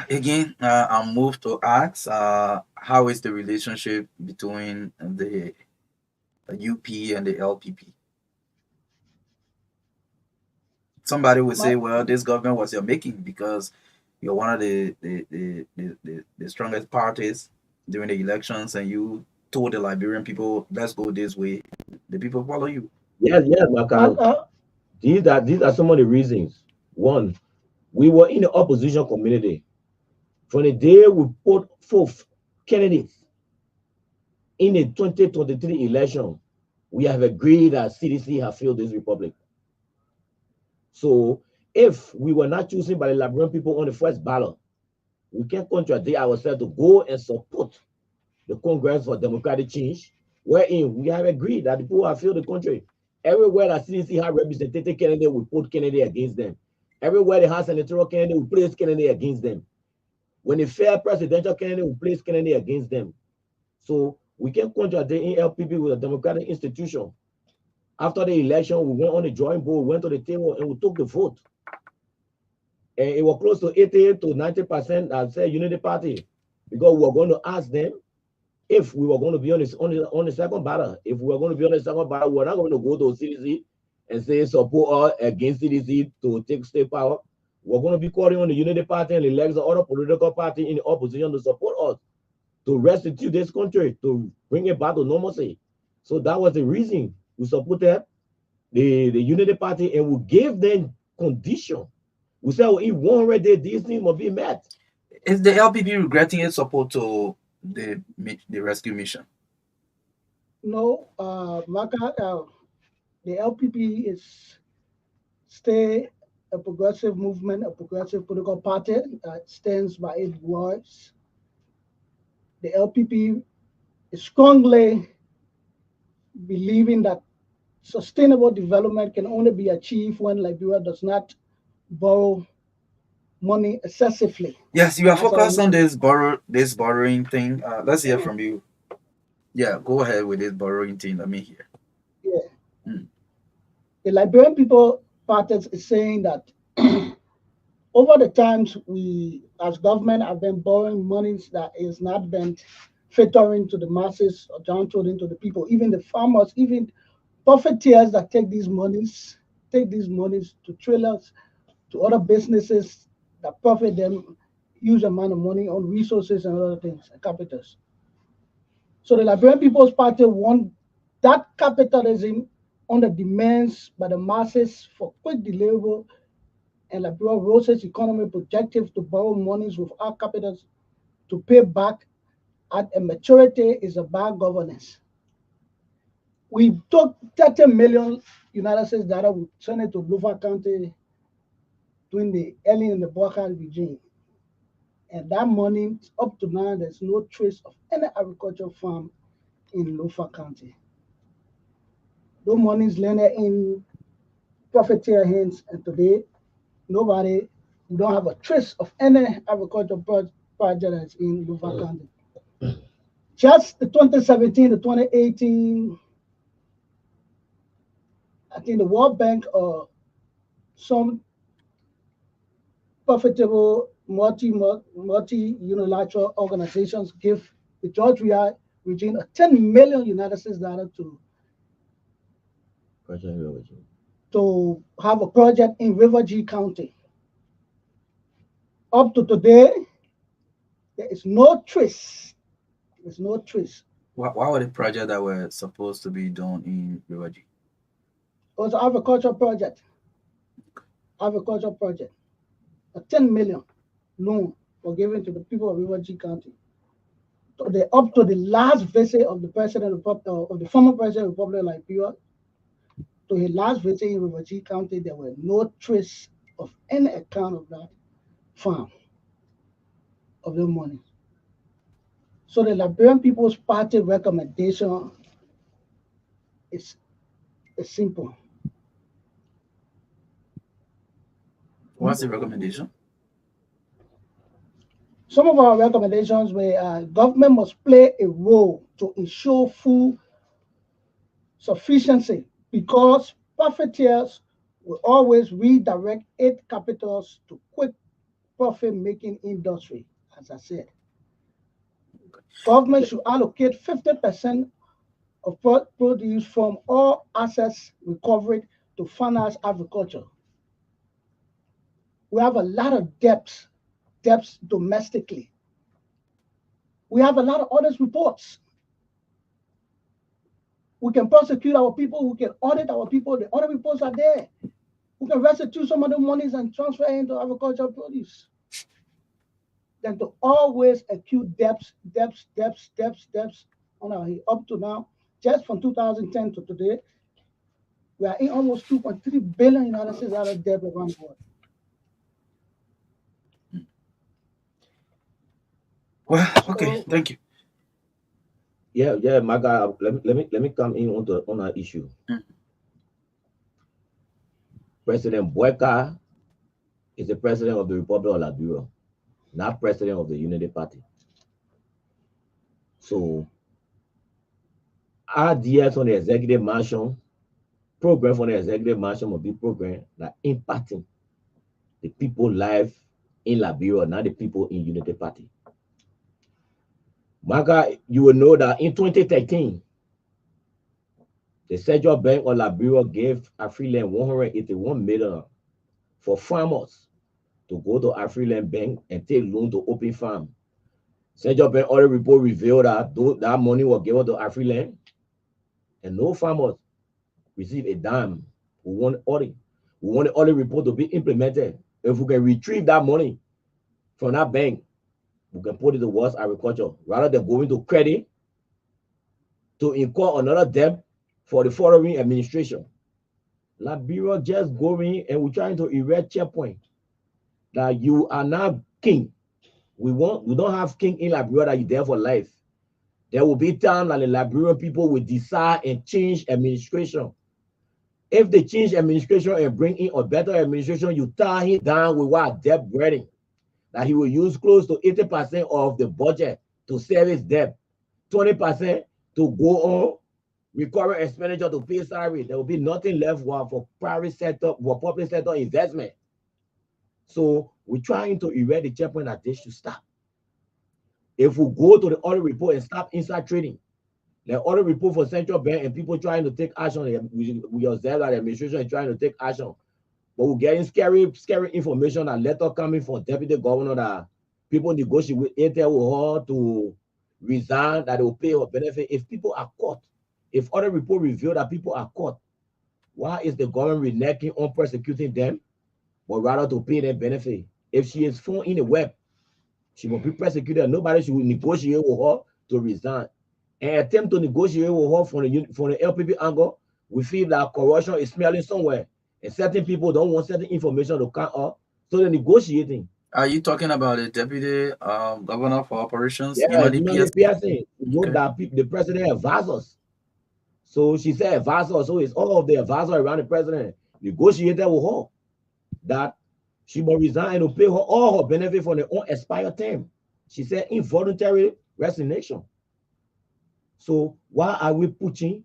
Again, I'll move to ask, how is the relationship between the UP and the LPP? Somebody would say, well, this government was your making because you're one of the strongest parties during the elections, and you told the Liberian people, let's go this way. The people follow you. Yes, Marcus. These are some of the reasons. One, We were in the opposition community. From the day we put forth candidates in the 2023 election, we have agreed that CDC has failed this republic. So if we were not chosen by the Liberian people on the first ballot, we can contradict ourselves to go and support the Congress for Democratic Change, wherein we have agreed that the people have failed the country. Everywhere that CDC has representative candidate, we put candidate against them. Everywhere they have senatorial candidate, we place candidate against them. When they fair presidential candidate, we place candidate against them. So we can contradict in LPP with a democratic institution. After the election, we went on the drawing board, went to the table, and we took the vote. And it was close to 80 to 90% that said Unity Party, because we were going to ask them if we were going to be on the second ballot. If we were going to be on the second ballot, we're not going to go to CDC and say support us against CDC to take state power. We're going to be calling on the Unity Party and elect the other political party in the opposition to support us, to restitute this country, to bring it back to normalcy. So that was the reason we supported the Unity Party, and we gave them condition. We said, well, in 100 days, these things must be met. Is the LPP regretting its support to the rescue mission? No, Maka, the LPP is stay a progressive movement, a progressive political party that stands by its words. The LPP is strongly believing that sustainable development can only be achieved when Liberia does not borrow money excessively. Yes, you are focused on this borrowing thing. Let's hear from you. Yeah, go ahead with this borrowing thing. Let me hear. Yeah. The Liberian People Party is saying that over the times we, as government, have been borrowing monies that is not been filtering to the masses or downloading to the people, even the farmers, even profiteers that take these monies to trailers, to other businesses that profit them huge amount of money on resources and other things, capitals. So the Liberian People's Party want that capitalism on the demands by the masses for quick deliverable, and Liberia rose its economy projective to borrow monies without capitals to pay back at a maturity is a bad governance. We took 30 million United States dollar, we sent it to Lufa County during the early in the Bokar regime. And that money, up to now, there's no trace of any agricultural farm in Lufa County. Those monies landed in profiteer hands, and today, we don't have a trace of any agricultural project that's in Lufa County. Just the 2017 to 2018, I think the World Bank or some profitable multi-unilateral organizations give the George Weah regime a 10 million United States dollar to have a project in River G County. Up to today, there is no trace. There's no trace. Why were the projects that were supposed to be done in River G? It was an agricultural project. A 10 million loan was given to the people of River G County. Up to the last visit of the president of the former president of the Republic of Liberia, to his last visit in River G County, there were no trace of any account of that farm, of the money. So the Liberian People's Party recommendation is simple. What's the recommendation? Some of our recommendations were government must play a role to ensure food sufficiency, because profiteers will always redirect aid capitals to quick profit-making industry, as I said. Government should allocate 50% of produce from all assets recovered to finance agriculture. We have a lot of debts domestically. We have a lot of audit reports. We can prosecute our people, we can audit our people, the audit reports are there. We can restitute some of the monies and transfer it into agricultural produce than to always accrue debts on our head. Up to now, just from 2010 to today, we are in almost 2.3 billion United States out of debt around the world. Well, okay, thank you. Yeah, my guy. Let me come in on that issue. President Boyka is the president of the Republic of Liberia, not president of the Unity Party. So, ideas on the executive mansion, program for the executive mansion will be program that impacting the people life in Liberia, not the people in Unity Party. Maga, you will know that in 2013, the Central Bank of Liberia gave Afriland 181 million for farmers to go to Afriland Bank and take loan to open farm. Central Bank audit report revealed that that money was given to Afriland and no farmers received a dime. We want the audit report to be implemented. If we can retrieve that money from that bank, we can put it towards agriculture rather than going to credit to incur another debt for the following administration. Liberia just going and we're trying to erect checkpoint that you are now king. We don't have king in Liberia that you're there for life. There will be time that the Liberian people will decide and change administration. If they change administration and bring in a better administration, you tie him down with what debt burden. That he will use close to 80% of the budget to service debt, 20% to go on recurring expenditure to pay salary. There will be nothing left for private sector, for public sector investment. So we're trying to erect the checkpoint that they should stop. If we go to the audit report and stop inside trading, the audit report for Central Bank and people trying to take action, we observe that the administration is trying to take action. But we're getting scary information that letter coming from deputy governor that people negotiate with Intel with her to resign, that they will pay her benefit. If people are caught, if other report reveal that people are caught, why is the government reneging on persecuting them, but rather to pay them benefit? If she is found in the web, she will be persecuted. Nobody should negotiate with her to resign. And attempt to negotiate with her from the LPP angle, we feel that corruption is smelling somewhere. And certain people don't want certain information to come up, so they're negotiating. Are you talking about the deputy governor for operations? Yeah, the PSA. Okay. That the president advisors. So she said advisor, so it's all of the advisors around the president negotiated with her that she must resign and pay her all her benefit for the unexpired term. She said involuntary resignation. So why are we pushing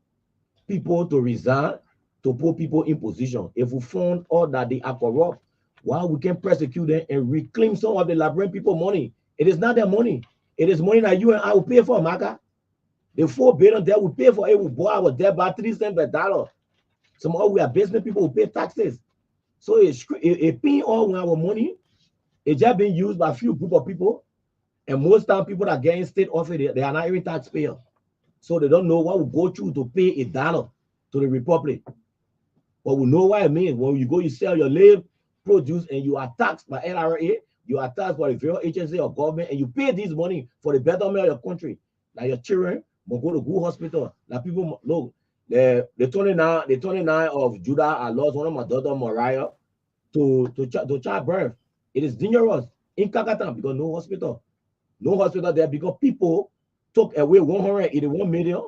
people to resign to put people in position? If we found out that they are corrupt, why we can persecute them and reclaim some of the Liberian people money? It is not their money. It is money that you and I will pay for, Maka. The 4 billion that we pay for it will buy our debt by 3 cents per dollar. Some of we are business people who pay taxes. So it's paying all our money. It's just being used by a few group of people. And most time people that get in state office, they are not even taxpayers. So they don't know what will go through to pay $1 to the Republic. But we know what it means. When you go, you sell your live produce and you are taxed by NRA, you are taxed by the federal agency or government, and you pay this money for the betterment of your country. Like your children will go to good hospital. Like people look, the 29 of Judah, I lost one of my daughter Mariah to childbirth. It is dangerous in Kakatan because no hospital there because people took away 181 million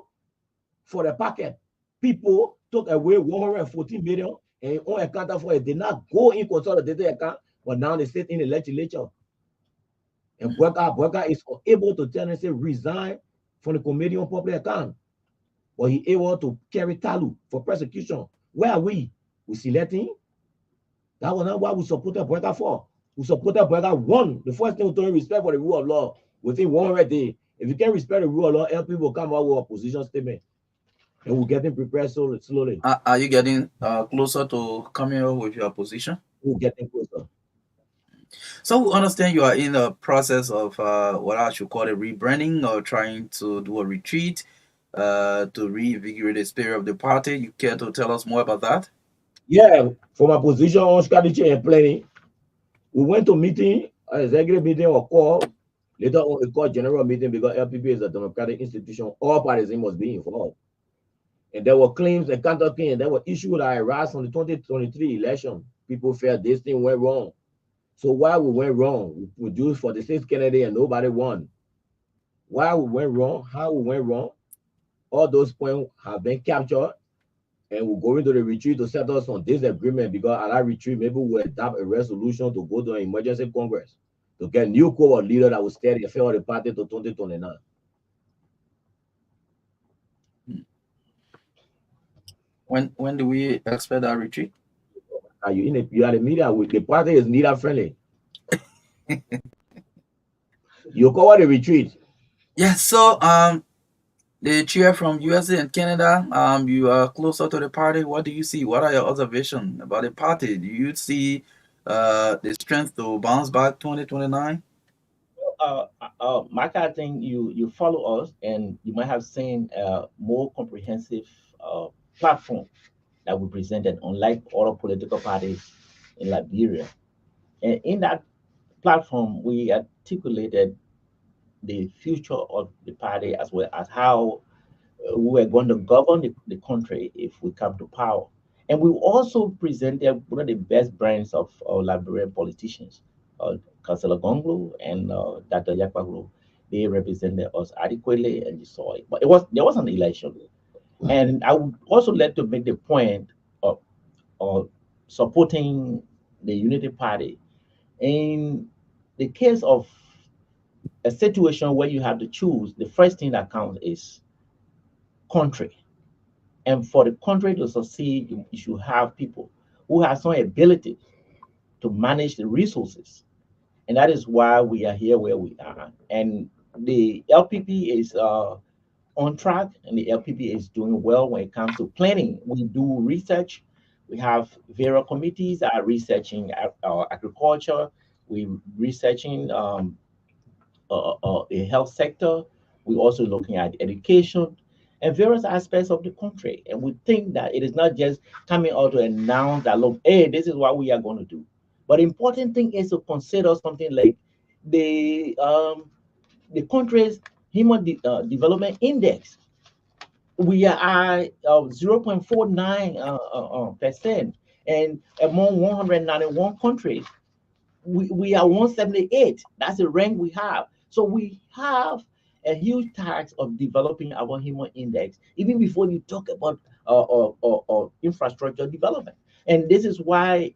for the packet. People took away 114 million and on account for it did not go in consolidated account, but now they sit in the legislature. And Boyka is able to tell them say resign from the Committee on Public Account. But he able to carry Talu for persecution. Where are we? We selecting? That was not what we supported Boyka for. We supported Boyka one. The first thing we told him respect for the rule of law within 100 days. If you can't respect the rule of law, LP will come out with a position statement. And we're getting prepared slowly. Are you getting closer to coming up with your position? We're getting closer. So we understand you are in the process of what I should call a rebranding or trying to do a retreat to reinvigorate the spirit of the party. You care to tell us more about that? Yeah, from a position on strategy and planning, we went to meeting, executive meeting or call, later on we called general meeting because LPP is a democratic institution. All parties must be involved. And there were claims and counterclaims. There were issues that arose on the 2023 election. People felt this thing went wrong. So why we went wrong? We produced 46 candidates and nobody won. Why we went wrong? How we went wrong? All those points have been captured, and we're going to the retreat to set us on disagreement because at that retreat, maybe we'll adopt a resolution to go to an emergency Congress to get new core leader that will steer the affair of the party to 2029. When do we expect that retreat? Are you in you are the media with the party is leader friendly. You cover the retreat. Yeah, so the chair from USA and Canada, you are closer to the party. What do you see? What are your observations about the party? Do you see the strength to bounce back 2029? Mark, I think you follow us and you might have seen a more comprehensive platform that we presented, unlike other political parties in Liberia. And in that platform, we articulated the future of the party as well as how we were going to govern the country if we come to power. And we also presented one of the best brands of Liberian politicians, Councillor Gonglu and Dr. Yakpaglu. They represented us adequately, and you saw it. But there was an election. And I would also like to make the point of supporting the Unity Party. In the case of a situation where you have to choose, the first thing that counts is country. And for the country to succeed, you should have people who have some ability to manage the resources. And that is why we are here where we are. And the LPP is on track, and the LPP is doing well when it comes to planning. We do research. We have various committees that are researching agriculture. We're researching the health sector. We're also looking at education and various aspects of the country. And we think that it is not just coming out to announce that, look, hey, this is what we are going to do. But the important thing is to consider something like the country's human development index. We are at 0.49%, and among 191 countries, we are 178. That's the rank we have. So we have a huge task of developing our human index, even before you talk about infrastructure development. And this is why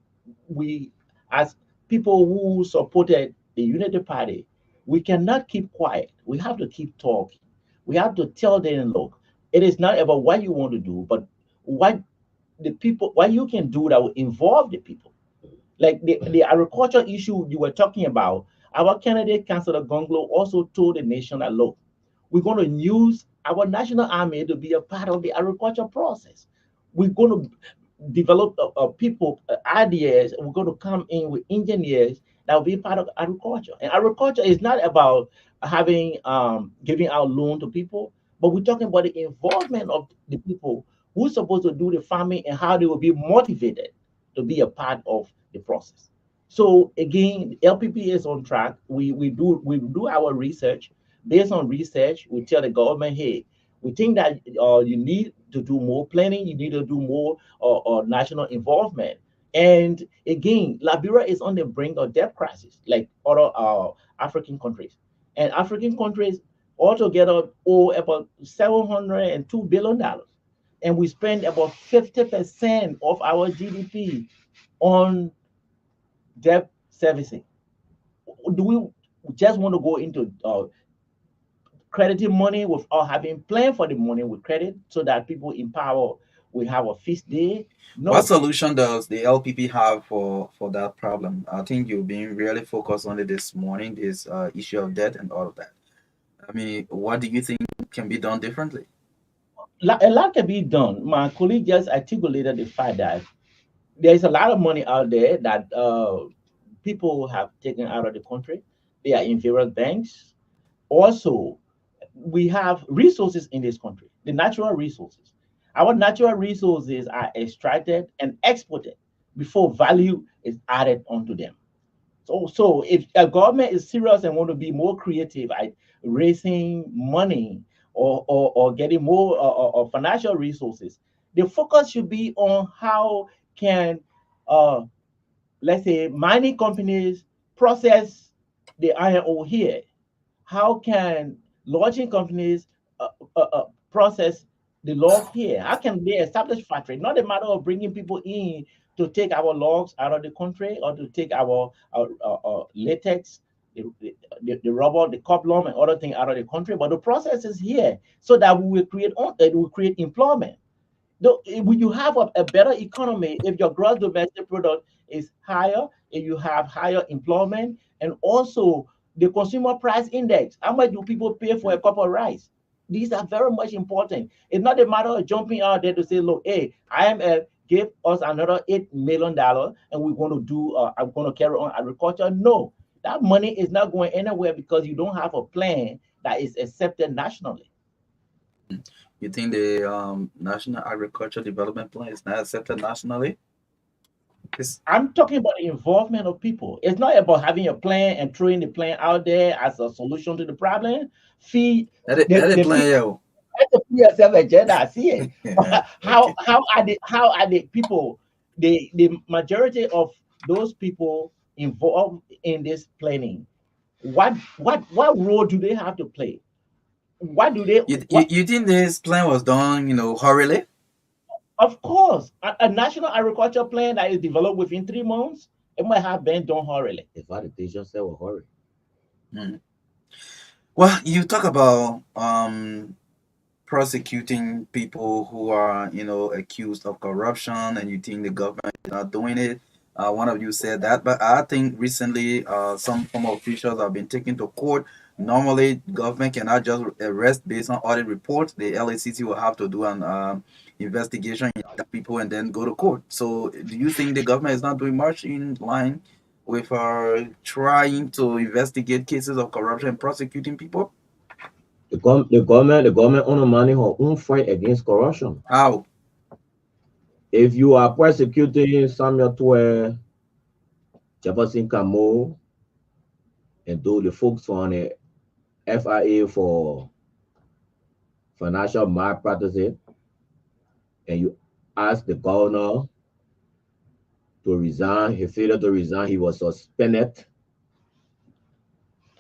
we, as people who supported the Unity Party, we cannot keep quiet. We have to keep talking. We have to tell them, look, it is not about what you want to do, but what you can do that will involve the people. Like the agriculture issue you were talking about, our candidate, Councillor Gonglo, also told the nation that, look, we're going to use our national army to be a part of the agriculture process. We're going to develop people ideas. We're going to come in with engineers that will be part of agriculture. And agriculture is not about having giving out loan to people, but we're talking about the involvement of the people who's supposed to do the farming and how they will be motivated to be a part of the process. So again, LPP is on track. We do our research. Based on research, we tell the government, hey, we think that you need to do more planning. You need to do more national involvement. And again, Liberia is on the brink of debt crisis, like other African countries. And African countries altogether owe about $702 billion. And we spend about 50% of our GDP on debt servicing. Do we just want to go into crediting money without having planned for the money with credit so that people in power will have a feast day? No. What solution does the LPP have for that problem? I think you've been really focused on it this morning, this issue of debt and all of that. I mean, what do you think can be done differently? A lot can be done. My colleague just articulated the fact that there's a lot of money out there that people have taken out of the country. They are in various banks. Also, we have resources in this country, the natural resources. Our natural resources are extracted and exported before value is added onto them. So if a government is serious and want to be more creative at raising money or getting more financial resources, the focus should be on how can, let's say, mining companies process the iron ore here. How can lodging companies process the log here? How can they establish factory? Not a matter of bringing people in to take our logs out of the country or to take our latex, the rubber, the cobblum, and other things out of the country, but the process is here so that we will create employment. Though, when you have a better economy, if your gross domestic product is higher, if you have higher employment, and also the consumer price index, how much do people pay for a cup of rice? These are very much important. It's not a matter of jumping out there to say, look, hey, IMF give us another $8 million and we're going to do, I'm going to carry on agriculture. No, that money is not going anywhere because you don't have a plan that is accepted nationally. You think the National Agriculture Development Plan is not accepted nationally? I'm talking about the involvement of people. It's not about having a plan and throwing the plan out there as a solution to the problem. Feed the plan. That's a PSF agenda. I see it. How are the people, the majority of those people involved in this planning? What role do they have to play? What do they? You think this plan was done, hurriedly? Of course, a national agriculture plan that is developed within 3 months, it might have been done hurriedly. If they just say hurry. Well, you talk about prosecuting people who are, accused of corruption, and you think the government is not doing it. One of you said that, but I think recently some former officials have been taken to court. Normally, government cannot just arrest based on audit reports. The LACC will have to do an investigation into people and then go to court. So, do you think the government is not doing much in line with trying to investigate cases of corruption and prosecuting people? The government undermining her own fight against corruption. How? If you are prosecuting Samuel Twe, Jefferson Camo, and do the folks on the FIA for financial malpractice, and you ask the governor to resign, he failed to resign, he was suspended,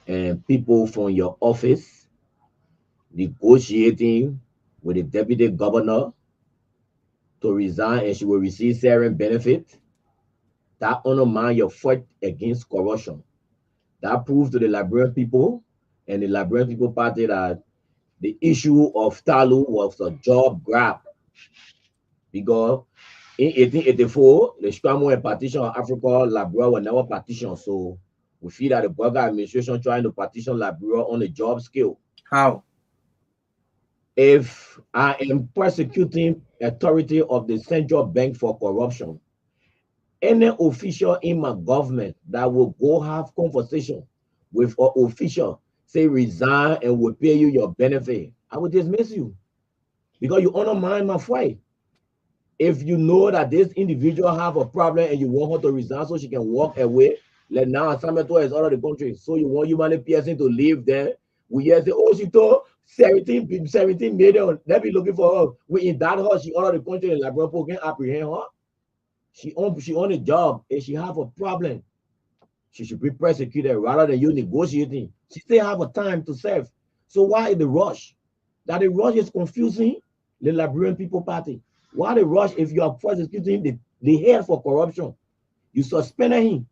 and people from your office negotiating with the deputy governor to resign and she will receive certain benefit, that undermine your fight against corruption. That proves to the Liberian people and the Liberian People Party that the issue of Talu was a job grab. Because in 1884, the Scramble and partition of Africa, Liberia were never partitioned. So we feel that the Burger administration trying to partition Liberia on a job scale. How? If I am prosecuting authority of the central bank for corruption, any official in my government that will go have conversation with an official, say resign and will pay you your benefit, I will dismiss you because you undermine my fight. If you know that this individual have a problem and you want her to resign so she can walk away, like now Samuel is out of the country, so you want human person to live there. We hear say, oh, she told 17 million. Let me looking for her. We in that house, she out of the country and Liberia can apprehend her. She on a job and she have a problem. She should be prosecuted rather than you negotiating. She still have a time to serve. So why the rush? That the rush is confusing the Liberian People Party. Why the rush if you are prosecuting the head for corruption? You suspended him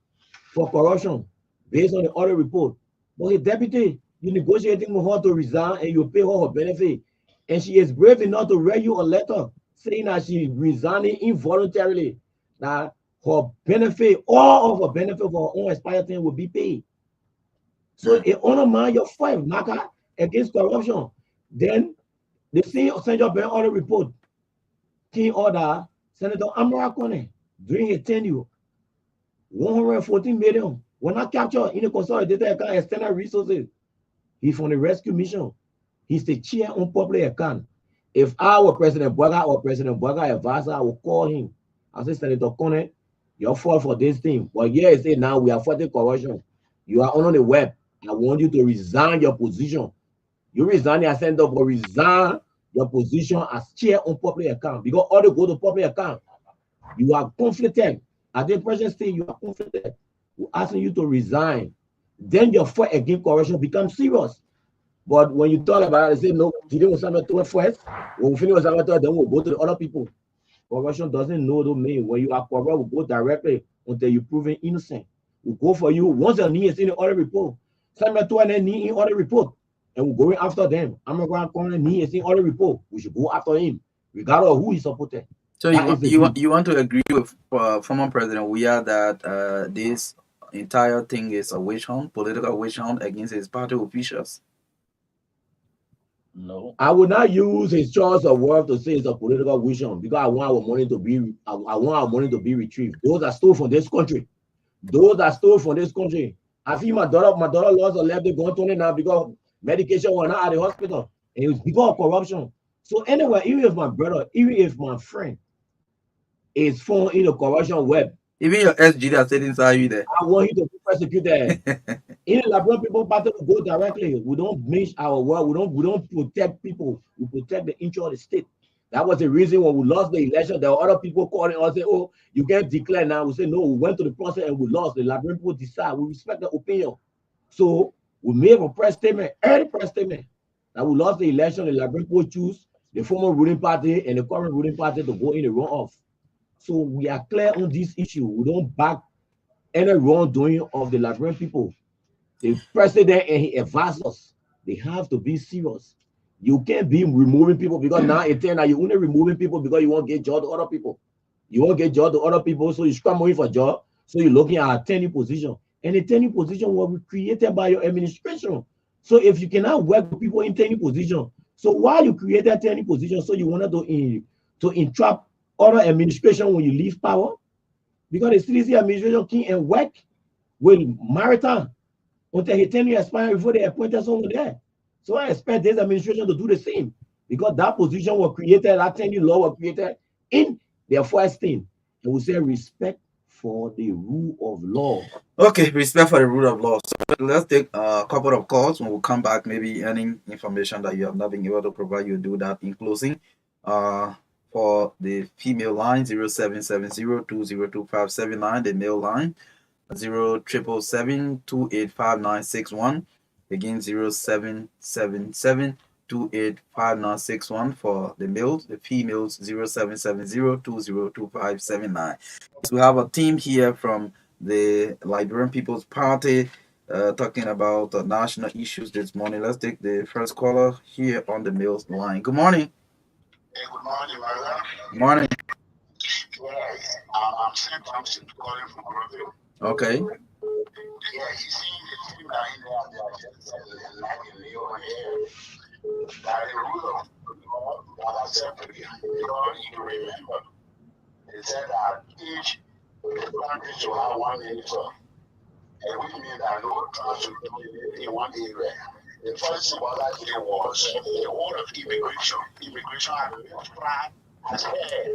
for corruption based on the audit report. But the deputy, you negotiating with her to resign and you pay her her benefit. And she is brave enough to write you a letter saying that she is resigning involuntarily. That her benefit, all of her benefit for her own expired thing will be paid. So it undermines your fight, Naka, against corruption. Then the central bank audit report, King Order, Senator Amara Kone, during his tenure, 114 million. When I capture in the consolidated account external resources, he's from the rescue mission. He's the chair on public account. If I were President Boga or President Boga advisor, I will call him. I say, Senator Kone, your fault for this thing. But yeah, say now we are fighting corruption. You are on the web. I want you to resign your position. You resign your send up or resign your position as chair on public account. Because all they go to public account, you are conflicted. At the present stage, you are conflicted. We're asking you to resign. Then your fight against corruption becomes serious. But when you talk about it, they say, no, today we'll do it first. When we finish with Sabato, then we'll go to the other people. Corruption doesn't know the mean. When you are corrupt, we'll go directly until you're proven innocent. We'll go for you. Once your knee is in the audit report, Sabato and then knee in audit report, and we're going after them. I'm going to knee is in audit report. We should go after him, regardless of who he supported. So you want to agree with former President Weah that this entire thing is a witch hunt, political witch hunt against his party officials? No, I would not use his choice of word to say it's a political witch hunt because I want our money to be. I want our money to be retrieved. Those that stole from this country, I feel my daughter lost her left. They're going to now because medication was not at the hospital, and it was because of corruption. So anyway, even if my brother, even if my friend is found in the corruption web, even your SG that said inside you there, I want you to be persecuted. In the Liberian people party to go directly. We don't mix our word. We don't protect people. We protect the interest of the state. That was the reason when we lost the election. There were other people calling us say, "Oh, you can't declare now." We say, "No, we went to the process and we lost." The Liberian people decide. We respect the opinion. So we made a press statement, early press statement, that we lost the election. The Liberian people choose the former ruling party and the current ruling party to go in the runoff. So we are clear on this issue. We don't back any wrongdoing of the Liberian people. The president and his advisors, they have to be serious. You can't be removing people because now it's saying that you're only removing people because you won't get job to other people. You won't get job to other people, so you scrambling for job. So you're looking at a tenure position. And the tenure position was created by your administration. So if you cannot work with people in tenure position, so why you create that tenure position? So you wanted to entrap other administration when you leave power? Because the CDC administration can work with Maritime until his tenure expires before they appointed someone there. So I expect this administration to do the same because that position was created, that tenure law was created in their first thing. And we say respect for the rule of law. Okay, respect for the rule of law. So let's take a couple of calls. When we come back, maybe any information that you have not been able to provide, you do that in closing. For the female line 0770-202-579, the male line 0777-285961, again 0777-285961 for the males. The females 0770-202-579. So we have a team here from the Liberian People's Party talking about national issues this morning. Let's take the first caller here on the male's line. Good morning. Hey, good morning, brother. Morning. Yes, I'm St. Thompson calling from Grove. Okay. Yeah, you see the team that in there, they are just lagging me over here. That the rule of law that accepted it. Because you remember, they said that each country should have one minister. And which means that no trust should be in one area. The first thing what I did was the whole of immigration. Immigration had been tried as head.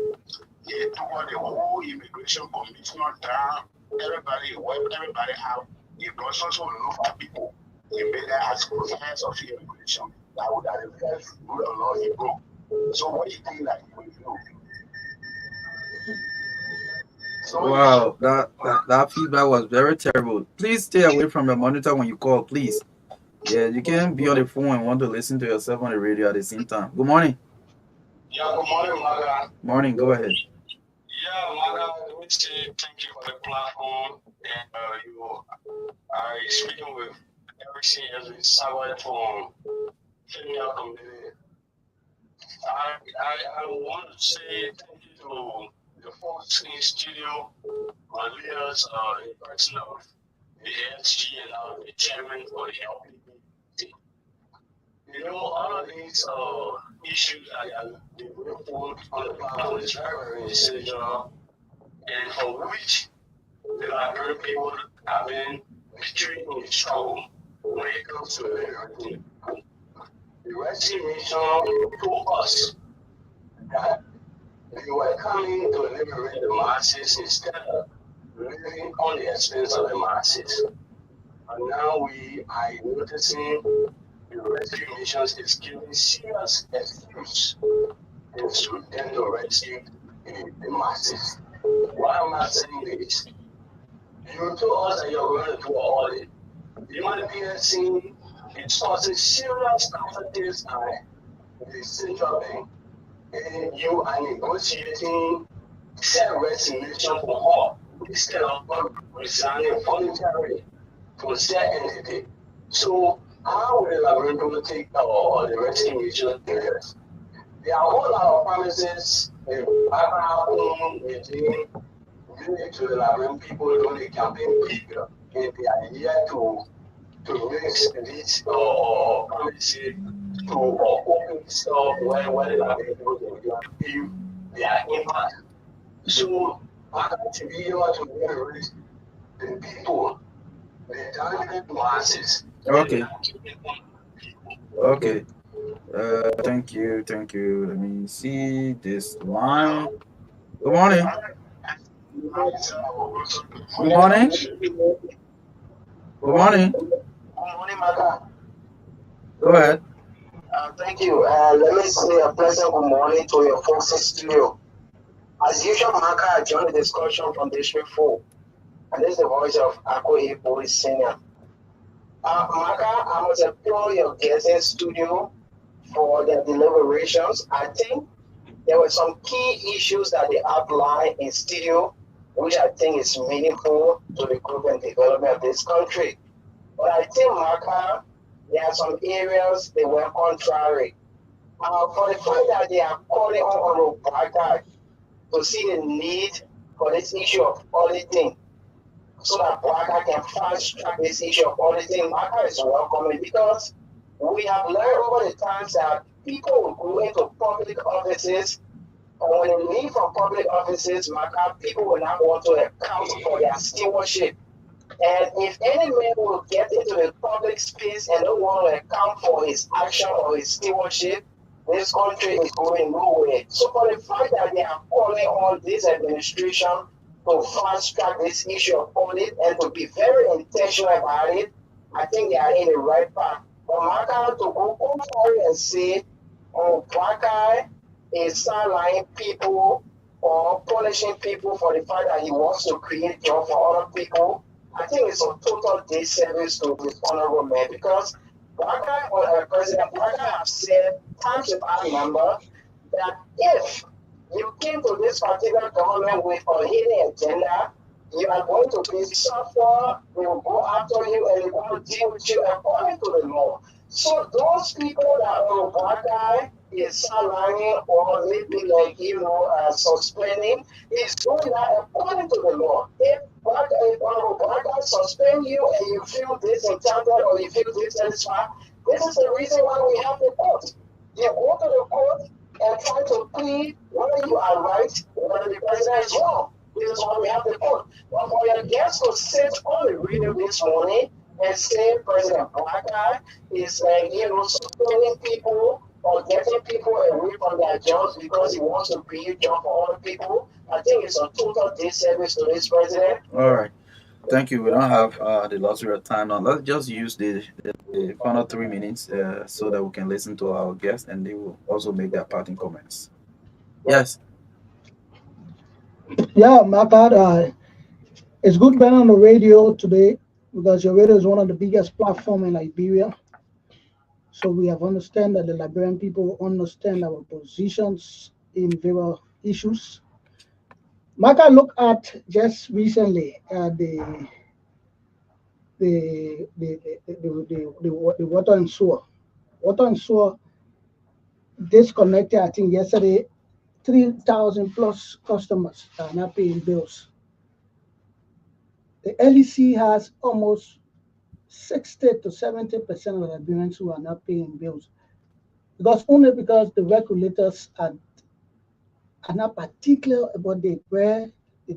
They took on the whole immigration commission down. Everybody wiped everybody out. The process will look at people. They made that as heads of immigration. That would have the first rule of law he broke. So what do you think that he will do? So wow, that feedback was very terrible. Please stay away from your monitor when you call, please. Yeah, you can't be on the phone and want to listen to yourself on the radio at the same time. Good morning. Yeah, good morning, Maga. Morning, go ahead. Yeah, Maga, let me say thank you for the platform. And I speaking with everything as a survey from Kenya community. I want to say thank you to the folks in studio, my leaders, in person of the ASG and the chairman for the LPP. You know, all of these issues that they report on the platform is very, very essential, and for which the Liberian people have been extremely strong when it comes to everything. The Red Sea Mission told us that they were coming to liberate the masses instead of living on the expense of the masses. And now we are noticing the rescue missions is giving serious excuse to them to rescue the masses. Why am I saying this? You told us that you're going to do an audit. You might be seeing it causes serious conflicts at the central bank. And you are negotiating set resignation for all instead of resigning voluntarily to set entity. So how will the Labrador take or the rescue mission players? There are a whole lot of promises the Bible regime made to the Labrador people during the campaign period, and they are here to mix these promises to open stuff where the Labrador people can give their impact. So I got to be able to liberate the people, the targeted masses. Okay. Okay. Thank you. Let me see this line. Good morning. Good morning. Good morning. Good morning, Maka. Go ahead. Thank you. Let me say a pleasant good morning to your folks in studio. As usual, Maka, I joined the discussion from District 4. And this is the voice of Ako Ebo Senior. Maka, I must applaud your guests in studio for their deliberations. I think there were some key issues that they outlined in studio, which I think is meaningful to the growth and development of this country. But I think, Maka, there are some areas they were contrary. For the fact that they are calling on Obaka to see the need for this issue of auditing, so that Baka can fast track this issue of auditing, Baka is welcoming, because we have learned over the times that people will go into public offices, and when they leave from public offices, Baka, people will not want to account for their stewardship. And if any man will get into the public space and don't want to account for his action or his stewardship, this country is going nowhere. So for the fact that they are calling on this administration to fast track this issue of audit and to be very intentional about it, I think they are in the right path. For Maka to go contrary and say, oh, Baka is sidelining people or punishing people for the fact that he wants to create jobs for other people, I think it's a total disservice to this honorable man, because Baka or President Baka have said times without number that if you came to this particular government with a hidden agenda, you are going to be suffer, they will go after you and they will deal with you according to the law. So those people that are Baka is aligning or maybe suspending, is doing that according to the law. If Baka suspend you and you feel disenchanted or you feel dissatisfied, this is the reason why we have the court. You go to the court and try to plead whether you are right, whether the president is wrong. This is why we have the court. But for your guests to sit on the radio this morning and say President Baka is suspending people or getting people away from their jobs because he wants to create jobs for other people, I think it's a total disservice to this president. All right. Thank you. We don't have the luxury of time now. Let's just use the final 3 minutes so that we can listen to our guests and they will also make their parting comments. Yes. Yeah, Maka, it's good being on the radio today because your radio is one of the biggest platforms in Liberia. So we have understand that the Liberian people understand our positions in various issues. Maka, look at just recently the water and sewer. Water and sewer disconnected, I think yesterday, 3,000 plus customers are not paying bills. The LEC has almost 60 to 70% of the Liberians who are not paying bills. Because the regulators are not particular about the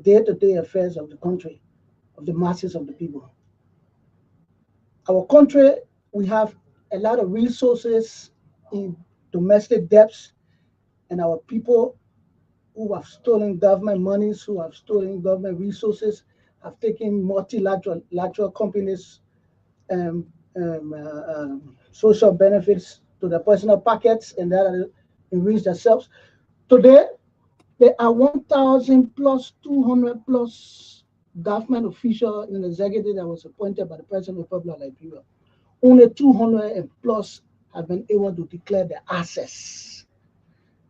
day-to-day affairs of the country, of the masses of the people. Our country, we have a lot of resources in domestic debts and our people who have stolen government monies, who have stolen government resources, have taken multilateral companies' social benefits to their personal pockets and that enrich themselves. Today, there are 1,000 plus 200 plus government official and executive that was appointed by the President of the Republic of Liberia. Only 200 and plus have been able to declare their assets.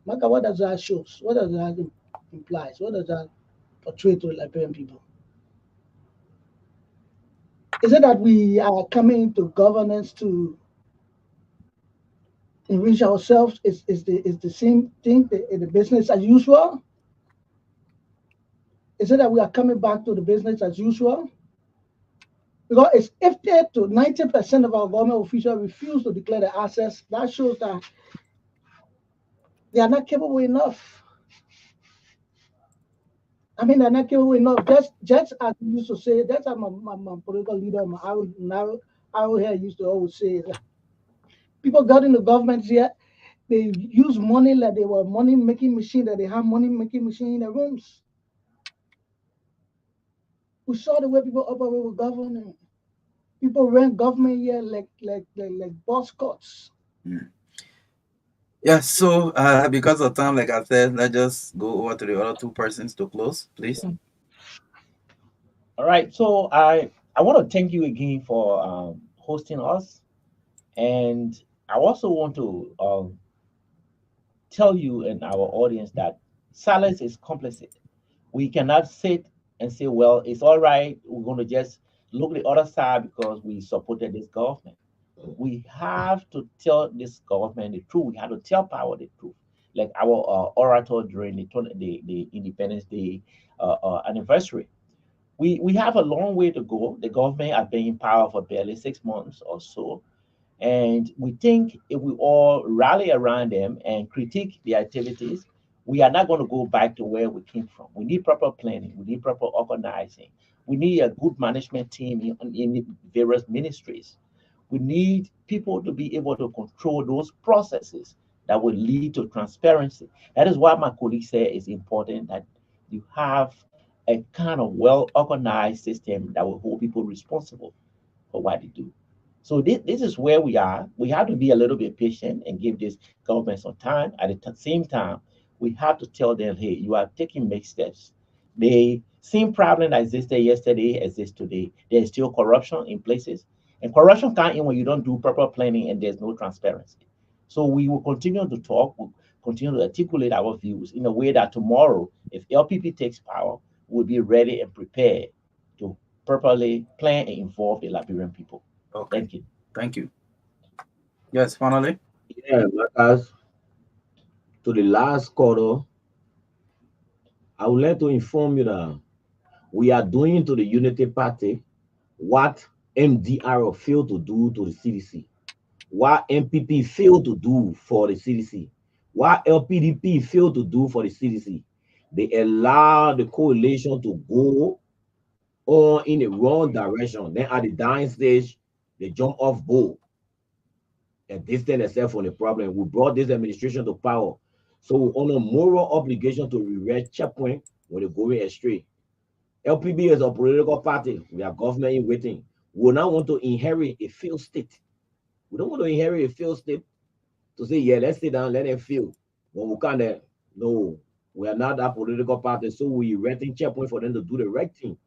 Maka, what does that show? What does that imply? What does that portray to the Liberian people? Is it that we are coming into governance to enrich ourselves? Is the same thing, the business as usual? Is it that we are coming back to the business as usual? Because it's if 50 to 90% of our government officials refuse to declare their assets, that shows that they are not capable enough. I mean, they're not capable enough. Just as we used to say, that's how my political leader, our hair used to always say, people got into government here, they use money like they were money-making machine, that they have money-making machine in their rooms. We saw the way people operate with government. People rent government here like boss cuts. Yeah, so because of time, like I said, let's just go over to the other two persons to close, please. All right, so I want to thank you again for hosting us, and I also want to tell you and our audience that silence is complicit. We cannot sit and say, well, it's all right, we're going to just look at the other side because we supported this government. We have to tell this government the truth. We have to tell power the truth. Like our orator during the Independence Day anniversary. We have a long way to go. The government has been in power for barely 6 months or so. And we think if we all rally around them and critique the activities, we are not going to go back to where we came from. We need proper planning. We need proper organizing. We need a good management team in the various ministries. We need people to be able to control those processes that will lead to transparency. That is why my colleague said it's important that you have a kind of well-organized system that will hold people responsible for what they do. So this is where we are. We have to be a little bit patient and give this government some time. At the same time, we have to tell them, hey, you are taking big steps. The same problem that existed yesterday exists today. There is still corruption in places. And corruption comes in when you don't do proper planning and there's no transparency. So we will continue to talk, we'll continue to articulate our views in a way that tomorrow, if LPP takes power, we'll be ready and prepared to properly plan and involve the Liberian people. Okay. Thank you. Thank you. Yes, finally. Yeah, Marcus, to the last quarter, I would like to inform you that we are doing to the Unity Party what MDR failed to do to the CDC, what MPP failed to do for the CDC, what LPDP failed to do for the CDC. They allow the coalition to go on in the wrong direction. Then at the dying stage, they jump off board and distance themselves from the problem. We brought this administration to power. So we're on a moral obligation to rewrite checkpoint when they're going astray. LPB is a political party. We are government in waiting. We now want to inherit a failed state. We don't want to inherit a failed state to say, yeah, let's sit down, let them fail. When we can't, no, we are not that political party. So we're renting checkpoint for them to do the right thing.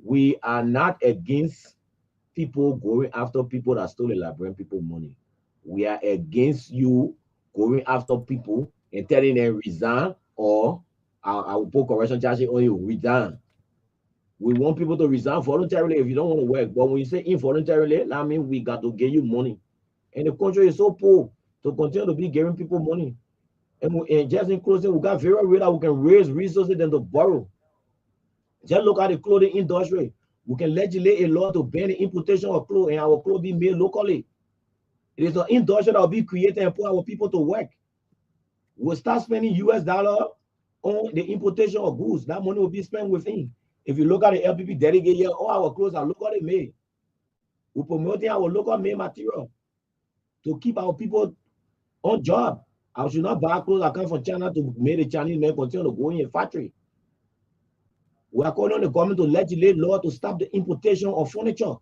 We are not against people going after people that stole the Liberian people money. We are against you going after people and telling them resign or I will put correction charges on you, resign. We want people to resign voluntarily if you don't want to work. But when you say involuntarily, that means we got to give you money. And the country is so poor to continue to be giving people money. And just in closing, we got very real that we can raise resources than to borrow. Just look at the clothing industry. We can legislate a law to ban the importation of clothes and our clothes be made locally. It is an industry that will be created and put our people to work. We'll start spending US dollar on the importation of goods. That money will be spent within. If you look at the LPP delegate here, all our clothes are locally made. We're promoting our local made material to keep our people on job. I should not buy clothes that come from China to make the Chinese men continue to go in a factory. We are calling on the government to legislate law to stop the importation of furniture.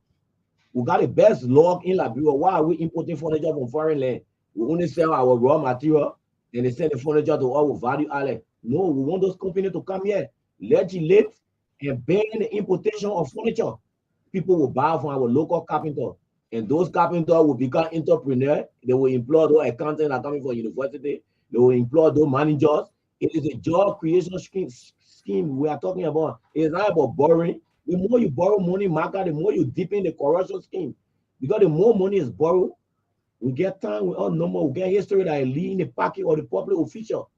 We got the best law in Liberia. Why are we importing furniture from foreign land? We only sell our raw material and they send the furniture to our value island. No, we want those companies to come here, legislate and ban the importation of furniture. People will buy from our local carpenter, and those carpenters will become entrepreneurs. They will employ those accountants that are coming from university. They will employ those managers. It is a job creation scheme we are talking about. It's not about borrowing. The more you borrow money, market, the more you deepen the corruption scheme. Because the more money is borrowed, we get time, we all know, we get history that lead in the pocket of the public official.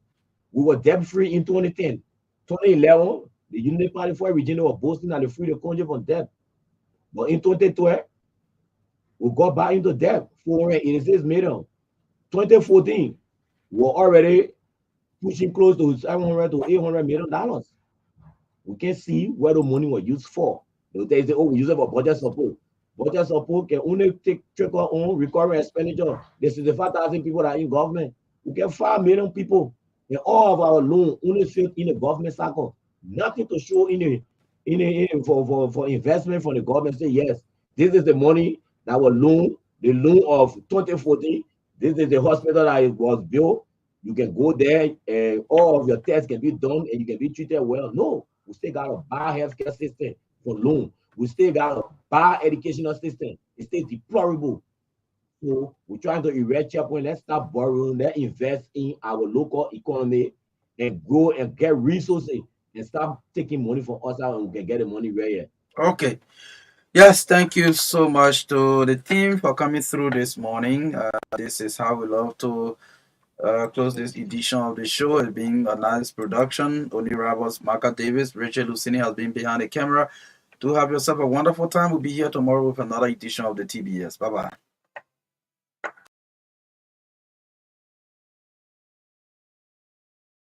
We were debt-free in 2010. 2011, the Unity Party for Virginia was boasting that they free the country from debt. But in 2012, we got back into debt, 486 million. 2014, we were already pushing close to $700 to $800 million. We can see where the money was used for. They say, oh, we use it for budget support. Budget support can only trickle on recurring expenditure. There's 65,000 people that are in government. We get 5 million people, and all of our loan only fit in the government cycle. Nothing to show for investment from the government. Say yes, this is the money that was loan, the loan of 2014. This is the hospital that was built. You can go there and all of your tests can be done and you can be treated well. No, we still got a bad healthcare system for loan. We still got a bad educational system. It's still deplorable. So we're trying to erect checkpoint. Let's stop borrowing. Let's invest in our local economy and grow and get resources and stop taking money from us out and we can get the money right here. Okay. Yes, thank you so much to the team for coming through this morning. This is how we love to close this edition of the show. It's been a nice production. Oni Ravos, Marka Davis, Richard Lucini has been behind the camera. Do have yourself a wonderful time. We'll be here tomorrow with another edition of the TBS. Bye-bye.